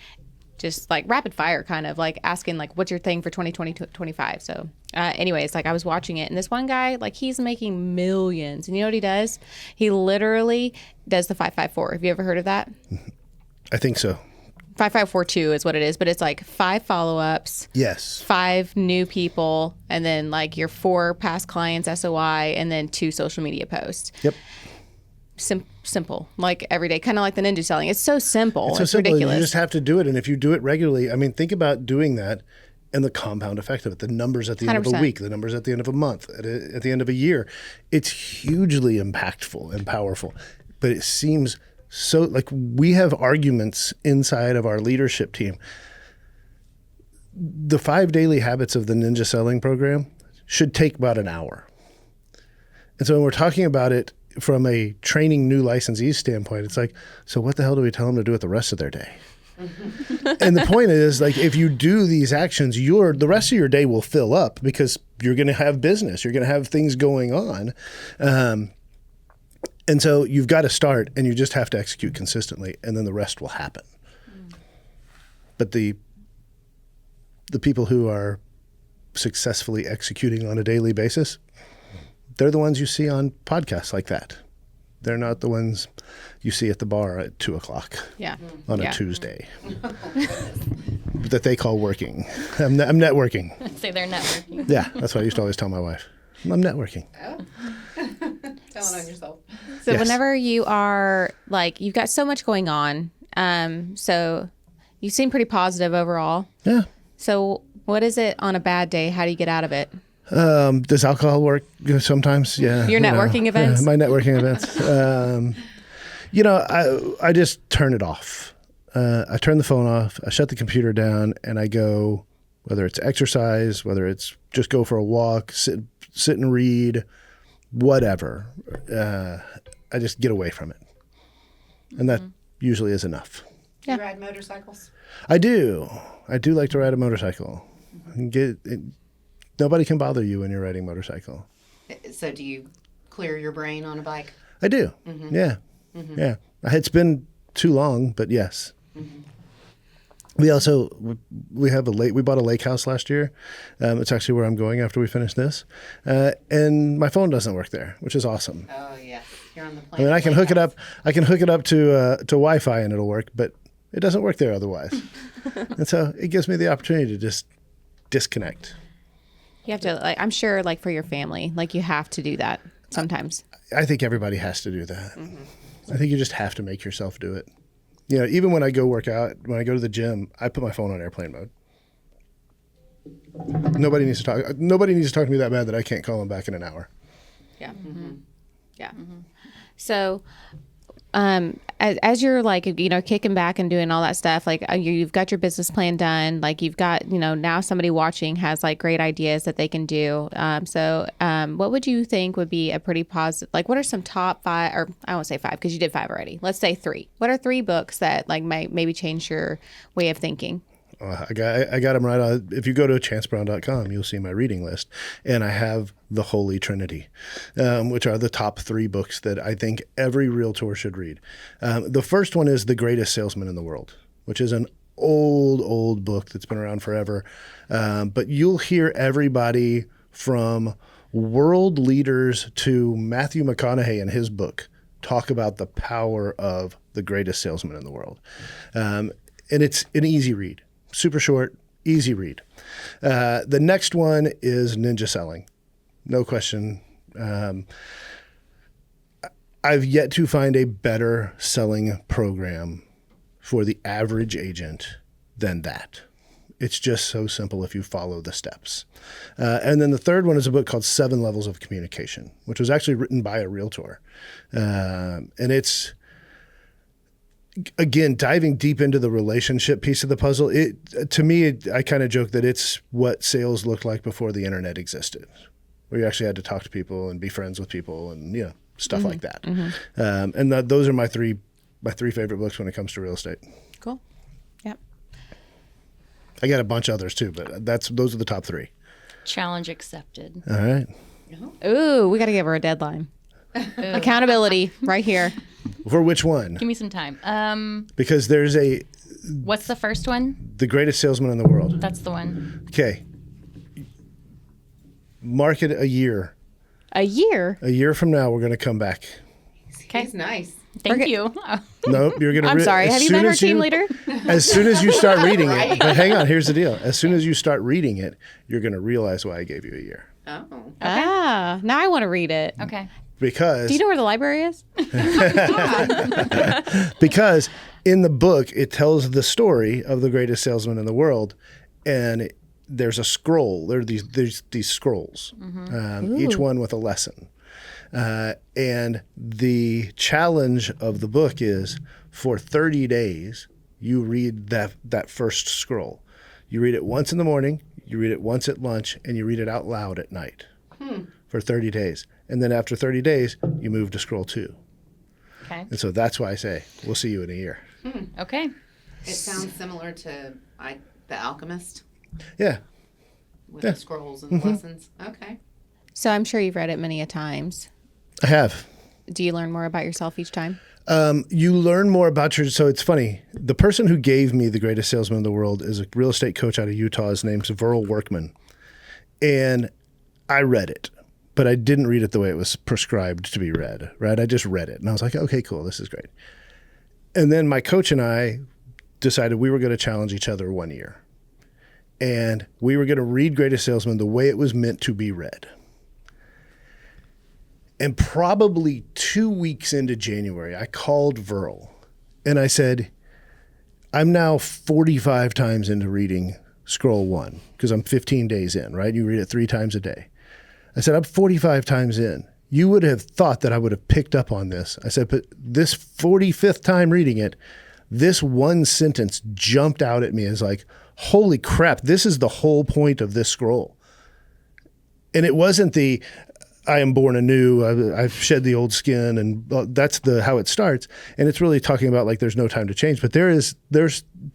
just like rapid fire kind of like asking like, what's your thing for 2020 to 25? So anyways, like I was watching it, and this one guy, like he's making millions, and you know what he does? He literally does the 5-5-4. Have you ever heard of that?
I think so.
5-5-4-2 is what it is, but it's like 5 follow-ups,
Yes.
5 new people, and then like your 4 past clients SOI, and then 2 social media posts.
Yep.
Simple, like every day, kind of like the ninja selling. It's so simple.
It's so
It's
simple.
ridiculous.
You just have to do it. And if you do it regularly, I mean, think about doing that and the compound effect of it, the numbers at the end of a
100%.
week, the numbers at the end of a month, at the end of a year. It's hugely impactful and powerful. But it seems so like we have arguments inside of our leadership team. The 5 daily habits of the Ninja Selling program should take about an hour. And so when we're talking about it from a training new licensees standpoint, it's like, so what the hell do we tell them to do with the rest of their day? And the point is, like, if you do these actions, the rest of your day will fill up because you're going to have business, you're going to have things going on. And so you've got to start, and you just have to execute consistently, and then the rest will happen. But the people who are successfully executing on a daily basis, they're the ones you see on podcasts like that. They're not the ones you see at the bar at 2:00
Yeah.
on a
Yeah.
Tuesday that they call working. I'm networking.
Say they're networking.
Yeah, that's what I used to always tell my wife. I'm networking.
Telling on yourself.
So
Yes.
whenever you are like, you've got so much going on, so you seem pretty positive overall.
Yeah.
So what is it on a bad day? How do you get out of it?
Does alcohol work sometimes? Yeah.
Your networking events?
Yeah, my networking events. I just turn it off. I turn the phone off. I shut the computer down, and I go, whether it's exercise, whether it's just go for a walk, sit and read, whatever. I just get away from it. And that usually is enough.
Do you ride motorcycles?
I do. I do like to ride a motorcycle. Nobody can bother you when you're riding a motorcycle.
So do you clear your brain on a bike.
I do. Yeah. Yeah. It's been too long, but yes. We also we bought a lake house last year. It's actually where I'm going after we finish this, and my phone doesn't work there, which is awesome.
Oh yeah, you're on the
I
plane.
mean, I can hook it up. I can hook it up to Wi-Fi and it'll work, but it doesn't work there otherwise. And so it gives me the opportunity to just disconnect.
You have to, like, I'm sure, like, for your family, like, you have to do that sometimes.
I think everybody has to do that. I think you just have to make yourself do it. You know, even when I go work out, when I go to the gym, I put my phone on airplane mode. Nobody needs to talk. Nobody needs to talk to me that bad that I can't call them back in an hour.
Yeah. Yeah. So, as you're, like, you know, kicking back and doing all that stuff, like, you've got your business plan done, like, you've got, you know, now somebody watching has, like, great ideas that they can do. So what would you think would be a pretty positive, like, what are some top 5, or I won't say 5 because you did 5 already. Let's say 3. What are 3 books that, like, might maybe change your way of thinking?
I got them right on. If you go to chancebrown.com, you'll see my reading list. And I have the Holy Trinity, which are the top 3 books that I think every realtor should read. The first one is The Greatest Salesman in the World, which is an old book that's been around forever. But you'll hear everybody from world leaders to Matthew McConaughey in his book talk about the power of the greatest salesman in the world. And it's an easy read. Super short, easy read. The next one is Ninja Selling. No question. I've yet to find a better selling program for the average agent than that. It's just so simple if you follow the steps. And then the third one is a book called 7 Levels of Communication, which was actually written by a realtor. And it's, again, diving deep into the relationship piece of the puzzle. I kind of joke that it's what sales looked like before the internet existed, where you actually had to talk to people and be friends with people and, you know, stuff like that. And those are my three favorite books when it comes to real estate.
Cool. Yep.
I got a bunch of others too, but those are the top 3.
Challenge accepted.
All right.
Ooh, we got to give her a deadline. Accountability right here.
For which one?
Give me some time.
Because there's
What's the first one?
The Greatest Salesman in the World.
That's the one.
Okay. Mark it a year.
A year?
A year from now, we're going to come back.
He's nice.
Thank you.
Nope, you're going to.
I'm sorry. Have you been her team leader?
As soon as you start reading it, but hang on, here's the deal. As soon as you start reading it, you're going to realize why I gave you a year.
Oh.
Ah, now I want to read it.
Okay.
Because
Do you know where the library is?
because in the book it tells the story of the greatest salesman in the world, and there's a scroll. There are these scrolls, each one with a lesson. And the challenge of the book is for 30 days, you read that first scroll. You read it once in the morning, you read it once at lunch, and you read it out loud at night for 30 days. And then after 30 days, you move to scroll 2.
Okay.
And so that's why I say, we'll see you in a year.
Okay.
It sounds similar to The Alchemist
Yeah.
with the scrolls and lessons. Okay.
So I'm sure you've read it many a times.
I have.
Do you learn more about yourself each time?
You learn more about so it's funny. The person who gave me The Greatest Salesman in the World is a real estate coach out of Utah. His name's Verl Workman. And I read it, but I didn't read it the way it was prescribed to be read, right? I just read it. And I was like, okay, cool. This is great. And then my coach and I decided we were going to challenge each other 1 year. And we were going to read Greatest Salesman the way it was meant to be read. And probably 2 weeks into January, I called Verl and I said, I'm now 45 times into reading scroll 1 because I'm 15 days in, right? You read it 3 times a day. I said, I'm 45 times in. You would have thought that I would have picked up on this. I said, but this 45th time reading it, this one sentence jumped out at me as like, holy crap, this is the whole point of this scroll. And it wasn't the, I am born anew, I've shed the old skin, and that's how it starts. And it's really talking about like there's no time to change. But there's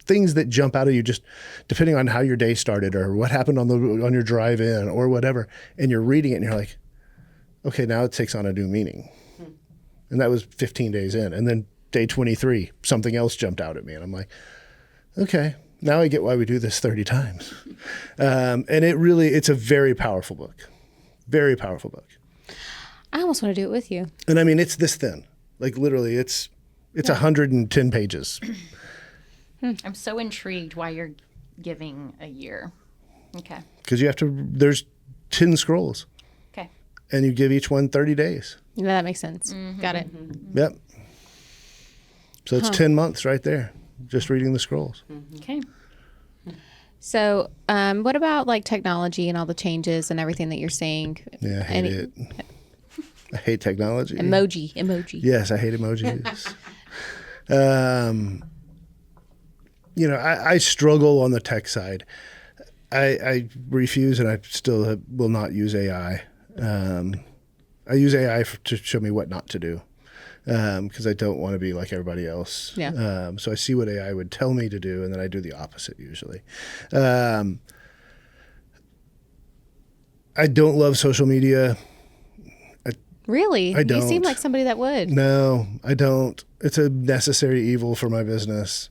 things that jump out at you just depending on how your day started or what happened on your drive in or whatever. And you're reading it and you're like, Okay, now it takes on a new meaning. And that was 15 days in. And then day 23, something else jumped out at me. And I'm like, okay, now I get why we do this 30 times. And it's a very powerful book. Very powerful book.
I almost want to do it with you.
And I mean, it's this thin. Like literally, it's 110 pages.
I'm so intrigued why you're giving a year. Okay.
Because there's 10 scrolls.
Okay.
And you give each one 30 days.
Yeah, that makes sense. Got it.
Yep. So it's 10 months right there, just reading the scrolls.
Okay.
So, what about like technology and all the changes and everything that you're seeing?
Yeah, I hate it. I hate technology.
Emoji.
Yes, I hate emojis. I struggle on the tech side. I refuse, and I still will not use AI. I use AI to show me what not to do, because I don't want to be like everybody else.
Yeah.
So I see what AI would tell me to do, and then I do the opposite usually. I don't love social media.
Really?
I don't.
You seem like somebody that would.
No, I don't. It's a necessary evil for my business.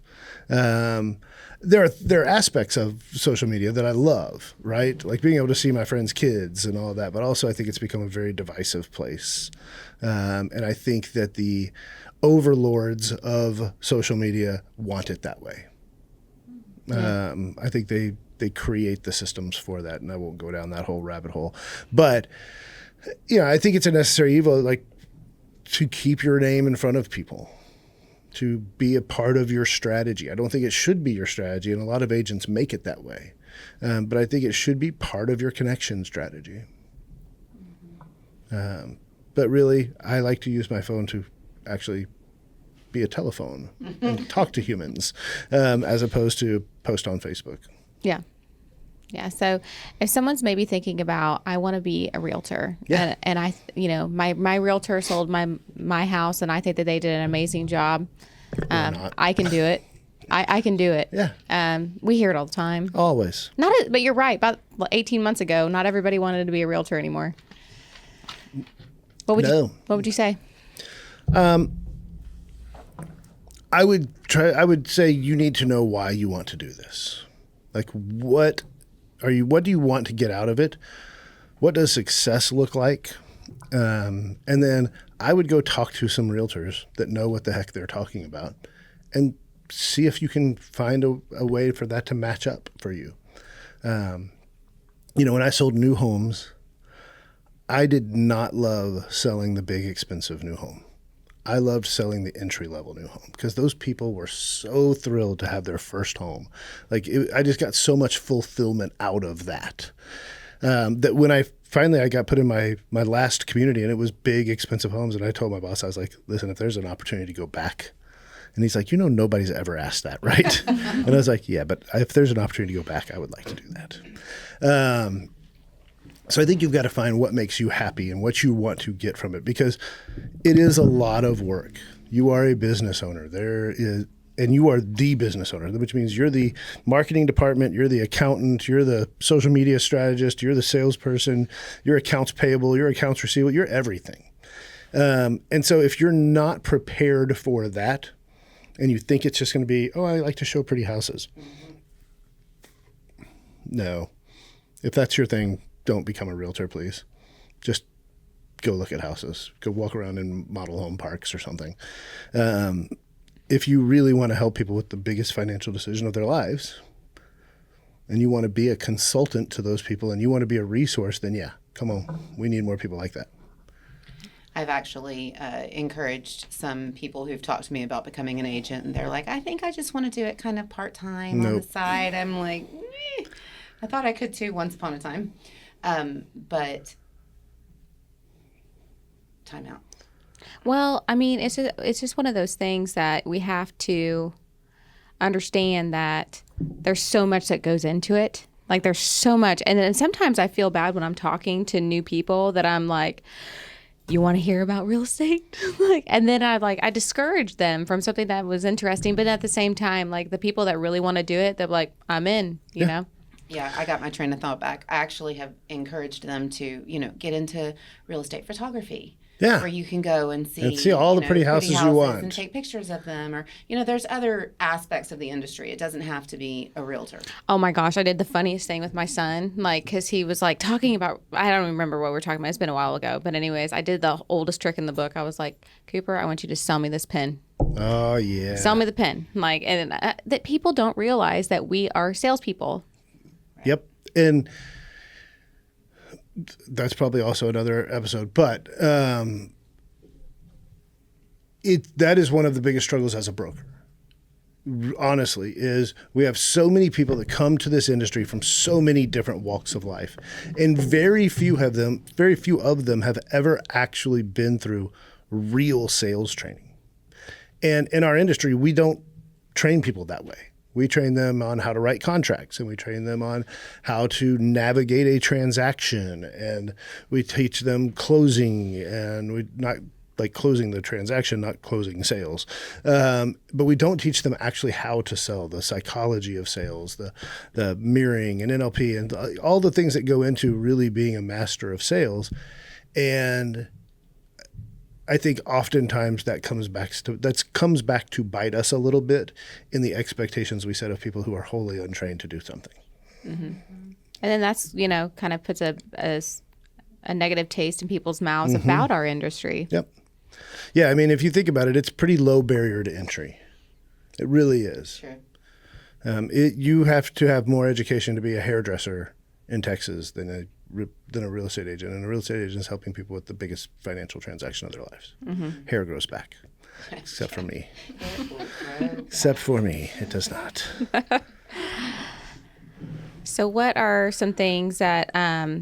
There are aspects of social media that I love, right? Like being able to see my friends' kids and all of that. But also, I think it's become a very divisive place. And I think that the overlords of social media want it that way. I think they create the systems for that, and I won't go down that whole rabbit hole. But I think it's a necessary evil, like to keep your name in front of people, to be a part of your strategy. I don't think it should be your strategy, and a lot of agents make it that way. But I think it should be part of your connection strategy. But really, I like to use my phone to actually be a telephone and talk to humans, as opposed to post on Facebook.
Yeah. Yeah. So if someone's maybe thinking about, I want to be a realtor,
Yeah.
and I, my realtor sold my house, and I think that they did an amazing job.
not?
I can do it. I can do it.
Yeah.
We hear it all the time.
Always.
But you're right. About 18 months ago, not everybody wanted to be a realtor anymore. What would you say?
I would say you need to know why you want to do this. Like, what do you want to get out of it? What does success look like? And then I would go talk to some realtors that know what the heck they're talking about and see if you can find a way for that to match up for you. When I sold new homes, I did not love selling the big, expensive new home. I loved selling the entry-level new home because those people were so thrilled to have their first home. I just got so much fulfillment out of that. That when I got put in my last community, and it was big, expensive homes, and I told my boss, I was like, listen, if there's an opportunity to go back. And he's like, nobody's ever asked that, right? And I was like, yeah, but if there's an opportunity to go back, I would like to do that. So I think you've got to find what makes you happy and what you want to get from it, because it is a lot of work. You are a business owner. And you are the business owner, which means you're the marketing department, you're the accountant, you're the social media strategist, you're the salesperson, you're accounts payable, you're accounts receivable, you're everything. And so if you're not prepared for that and you think it's just going to be, I like to show pretty houses. No. If that's your thing, don't become a realtor, please. Just go look at houses. Go walk around in model home parks or something. If you really want to help people with the biggest financial decision of their lives, and you want to be a consultant to those people, and you want to be a resource, then yeah, come on. We need more people like that.
I've actually encouraged some people who've talked to me about becoming an agent, and they're like, I think I just want to do it kind of part-time on the side. I'm like, I thought I could too once upon a time. But time out.
Well, I mean, it's just one of those things that we have to understand that there's so much that goes into it. Like there's so much. And then sometimes I feel bad when I'm talking to new people that I'm like, you want to hear about real estate? And then I discourage them from something that was interesting. But at the same time, like the people that really want to do it, they're like, I'm in, you know?
Yeah, I got my train of thought back. I actually have encouraged them to, get into real estate photography.
Yeah.
Where you can go and
see all the pretty houses you want.
and take pictures of them. Or, there's other aspects of the industry. It doesn't have to be a realtor.
Oh my gosh, I did the funniest thing with my son, because he was like talking about, I don't remember what we were talking about. It's been a while ago. But anyways, I did the oldest trick in the book. I was like, Cooper, I want you to sell me this pen.
Oh, yeah.
Sell me the pen. And that people don't realize that we are salespeople.
Right.
Yep. And that's probably also another episode, but that is one of the biggest struggles as a broker. Honestly, is we have so many people that come to this industry from so many different walks of life, and very few of them have ever actually been through real sales training. And in our industry, we don't train people that way. We train them on how to write contracts, and we train them on how to navigate a transaction, and we teach them closing, and we not like closing the transaction, not closing sales. But we don't teach them actually how to sell, the psychology of sales, the mirroring and NLP, and all the things that go into really being a master of sales. And I think oftentimes that comes back to bite us a little bit in the expectations we set of people who are wholly untrained to do something.
Mm-hmm. And then that's, kind of puts a negative taste in people's mouths about our industry.
Yep. Yeah, I mean, if you think about it, it's pretty low barrier to entry. It really is.
Sure.
You have to have more education to be a hairdresser in Texas than a real estate agent, and a real estate agent is helping people with the biggest financial transaction of their lives. Mm-hmm. Hair grows back, except for me. Except for me, it does not.
So what are some things that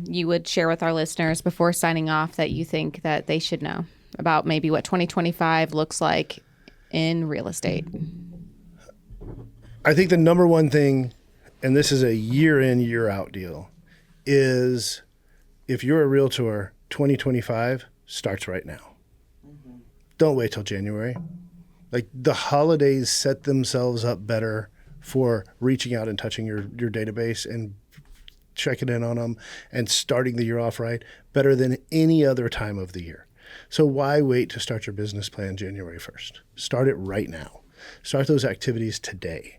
you would share with our listeners before signing off that you think that they should know about maybe what 2025 looks like in real estate?
I think the number one thing, and this is a year in, year out deal, is if you're a realtor, 2025 starts right now. Mm-hmm. Don't wait till January. Like, the holidays set themselves up better for reaching out and touching your database and checking in on them and starting the year off right, better than any other time of the year. So why wait to start your business plan January 1st? Start it right now. Start those activities today.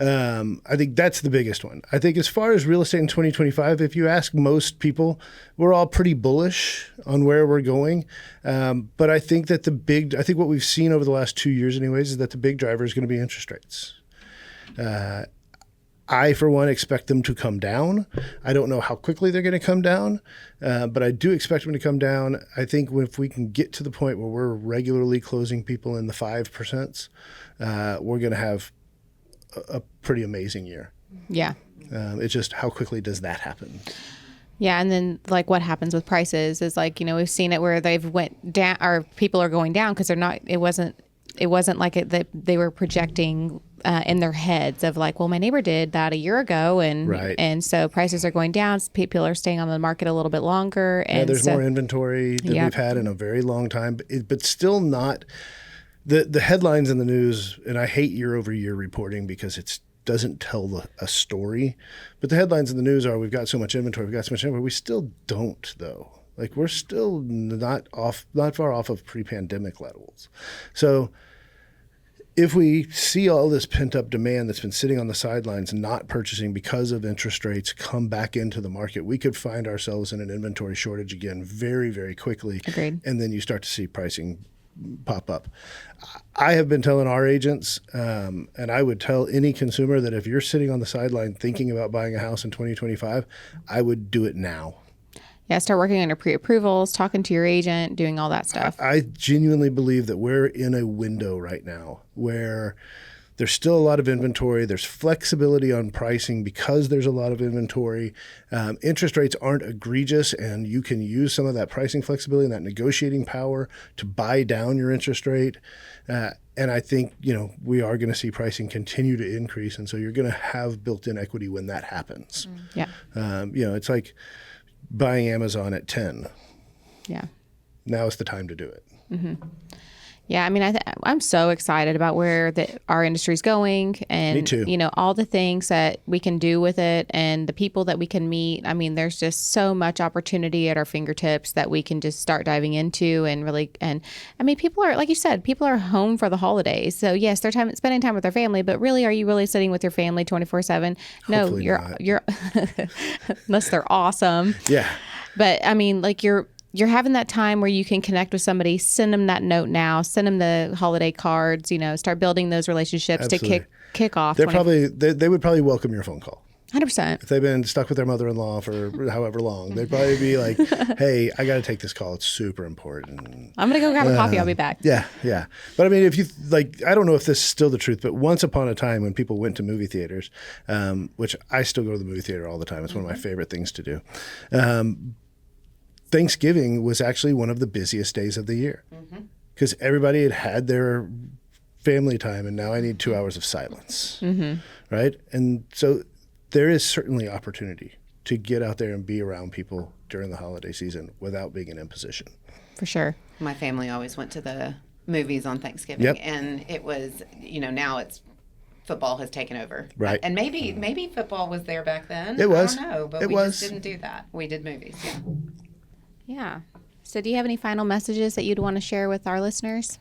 I think that's the biggest one. I think as far as real estate in 2025, if you ask most people, we're all pretty bullish on where we're going. But I think that what we've seen over the last 2 years anyways, is that the big driver is going to be interest rates. I, for one, expect them to come down. I don't know how quickly they're going to come down, but I do expect them to come down. I think if we can get to the point where we're regularly closing people in the 5%, we're going to have a pretty amazing year.
Yeah.
It's just how quickly does that happen?
Yeah, and then what happens with prices is we've seen it where they've went down, or people are going down because they're not. It wasn't like that they were projecting in their heads of well, my neighbor did that a year ago, and
right.
And so prices are going down. People are staying on the market a little bit longer, and
there's more inventory than we've had in a very long time, but still not. The headlines in the news, and I hate year-over-year reporting because it doesn't tell a story, but the headlines in the news are, we've got so much inventory, we still don't, though. We're still not far off of pre-pandemic levels. So if we see all this pent-up demand that's been sitting on the sidelines, not purchasing because of interest rates, come back into the market, we could find ourselves in an inventory shortage again very, very quickly.
Agreed.
And then you start to see pricing pop up. I have been telling our agents, and I would tell any consumer, that if you're sitting on the sideline thinking about buying a house in 2025, I would do it now.
Yeah, start working on your pre-approvals, talking to your agent, doing all that stuff.
I genuinely believe that we're in a window right now where there's still a lot of inventory. There's flexibility on pricing because there's a lot of inventory. Interest rates aren't egregious, and you can use some of that pricing flexibility and that negotiating power to buy down your interest rate. And I think, we are going to see pricing continue to increase. And so you're going to have built-in equity when that happens.
Yeah.
It's like buying Amazon at 10.
Yeah.
Now is the time to do it.
Mm-hmm. Yeah, I mean, I'm so excited about where our industry is going, and
Me too.
you know, all the things that we can do with it, and the people that we can meet. I mean, there's just so much opportunity at our fingertips that we can just start diving into, and really, and I mean, people are, like you said, people are home for the holidays. So yes, they're spending time with their family, but really, are you really sitting with your family 24/7? No,
Hopefully
you're unless they're awesome.
Yeah.
But I mean, like you're having that time where you can connect with somebody, send them that note now, send them the holiday cards, you know, start building those relationships
Absolutely.
to kick off.
They would probably welcome your phone call.
100%.
If they've been stuck with their mother-in-law for however long, they'd probably be like, hey, I got to take this call. It's super important.
I'm going to go grab a coffee. I'll be back.
Yeah, yeah. But I mean, if you like, I don't know if this is still the truth, but once upon a time when people went to movie theaters, which I still go to the movie theater all the time. It's one of my favorite things to do. Thanksgiving was actually one of the busiest days of the year because everybody had their family time, and now I need 2 hours of silence, right? And so there is certainly opportunity to get out there and be around people during the holiday season without being an imposition.
For sure.
My family always went to the movies on Thanksgiving,
Yep.
and it was, you know, now it's football has taken over.
Right.
And maybe football was there back then.
It was.
I don't know, but
It
we
was.
just didn't do that. We did movies. Yeah.
Yeah. So do you have any final messages that you'd want to share with our listeners?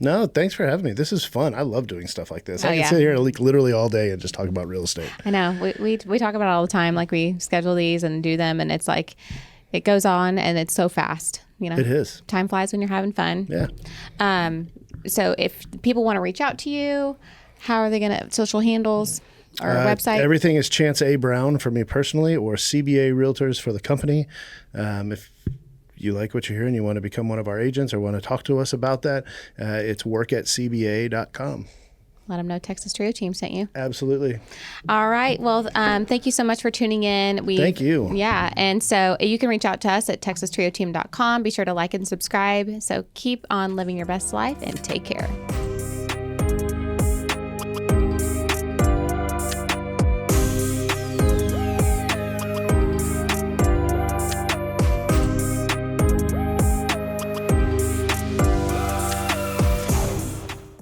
No, thanks for having me. This is fun. I love doing stuff like this.
Oh,
I can
yeah.
sit here like literally all day and just talk about real estate.
I know. We talk about it all the time. Like we schedule these and do them, and it's like it goes on and it's so fast. You know,
It is.
Time flies when you're having fun.
Yeah.
So if people want to reach out to you, how are they going to, social handles or website?
Everything is Chance A. Brown for me personally, or CB&A Realtors for the company. If you like what you hear and you want to become one of our agents or want to talk to us about that, it's work@cba.com.
Let them know Texas Trio Team sent you.
Absolutely.
All right. Well, thank you so much for tuning in.
Thank you.
Yeah. And so you can reach out to us at texastrioteam.com. Be sure to like and subscribe. So keep on living your best life and take care.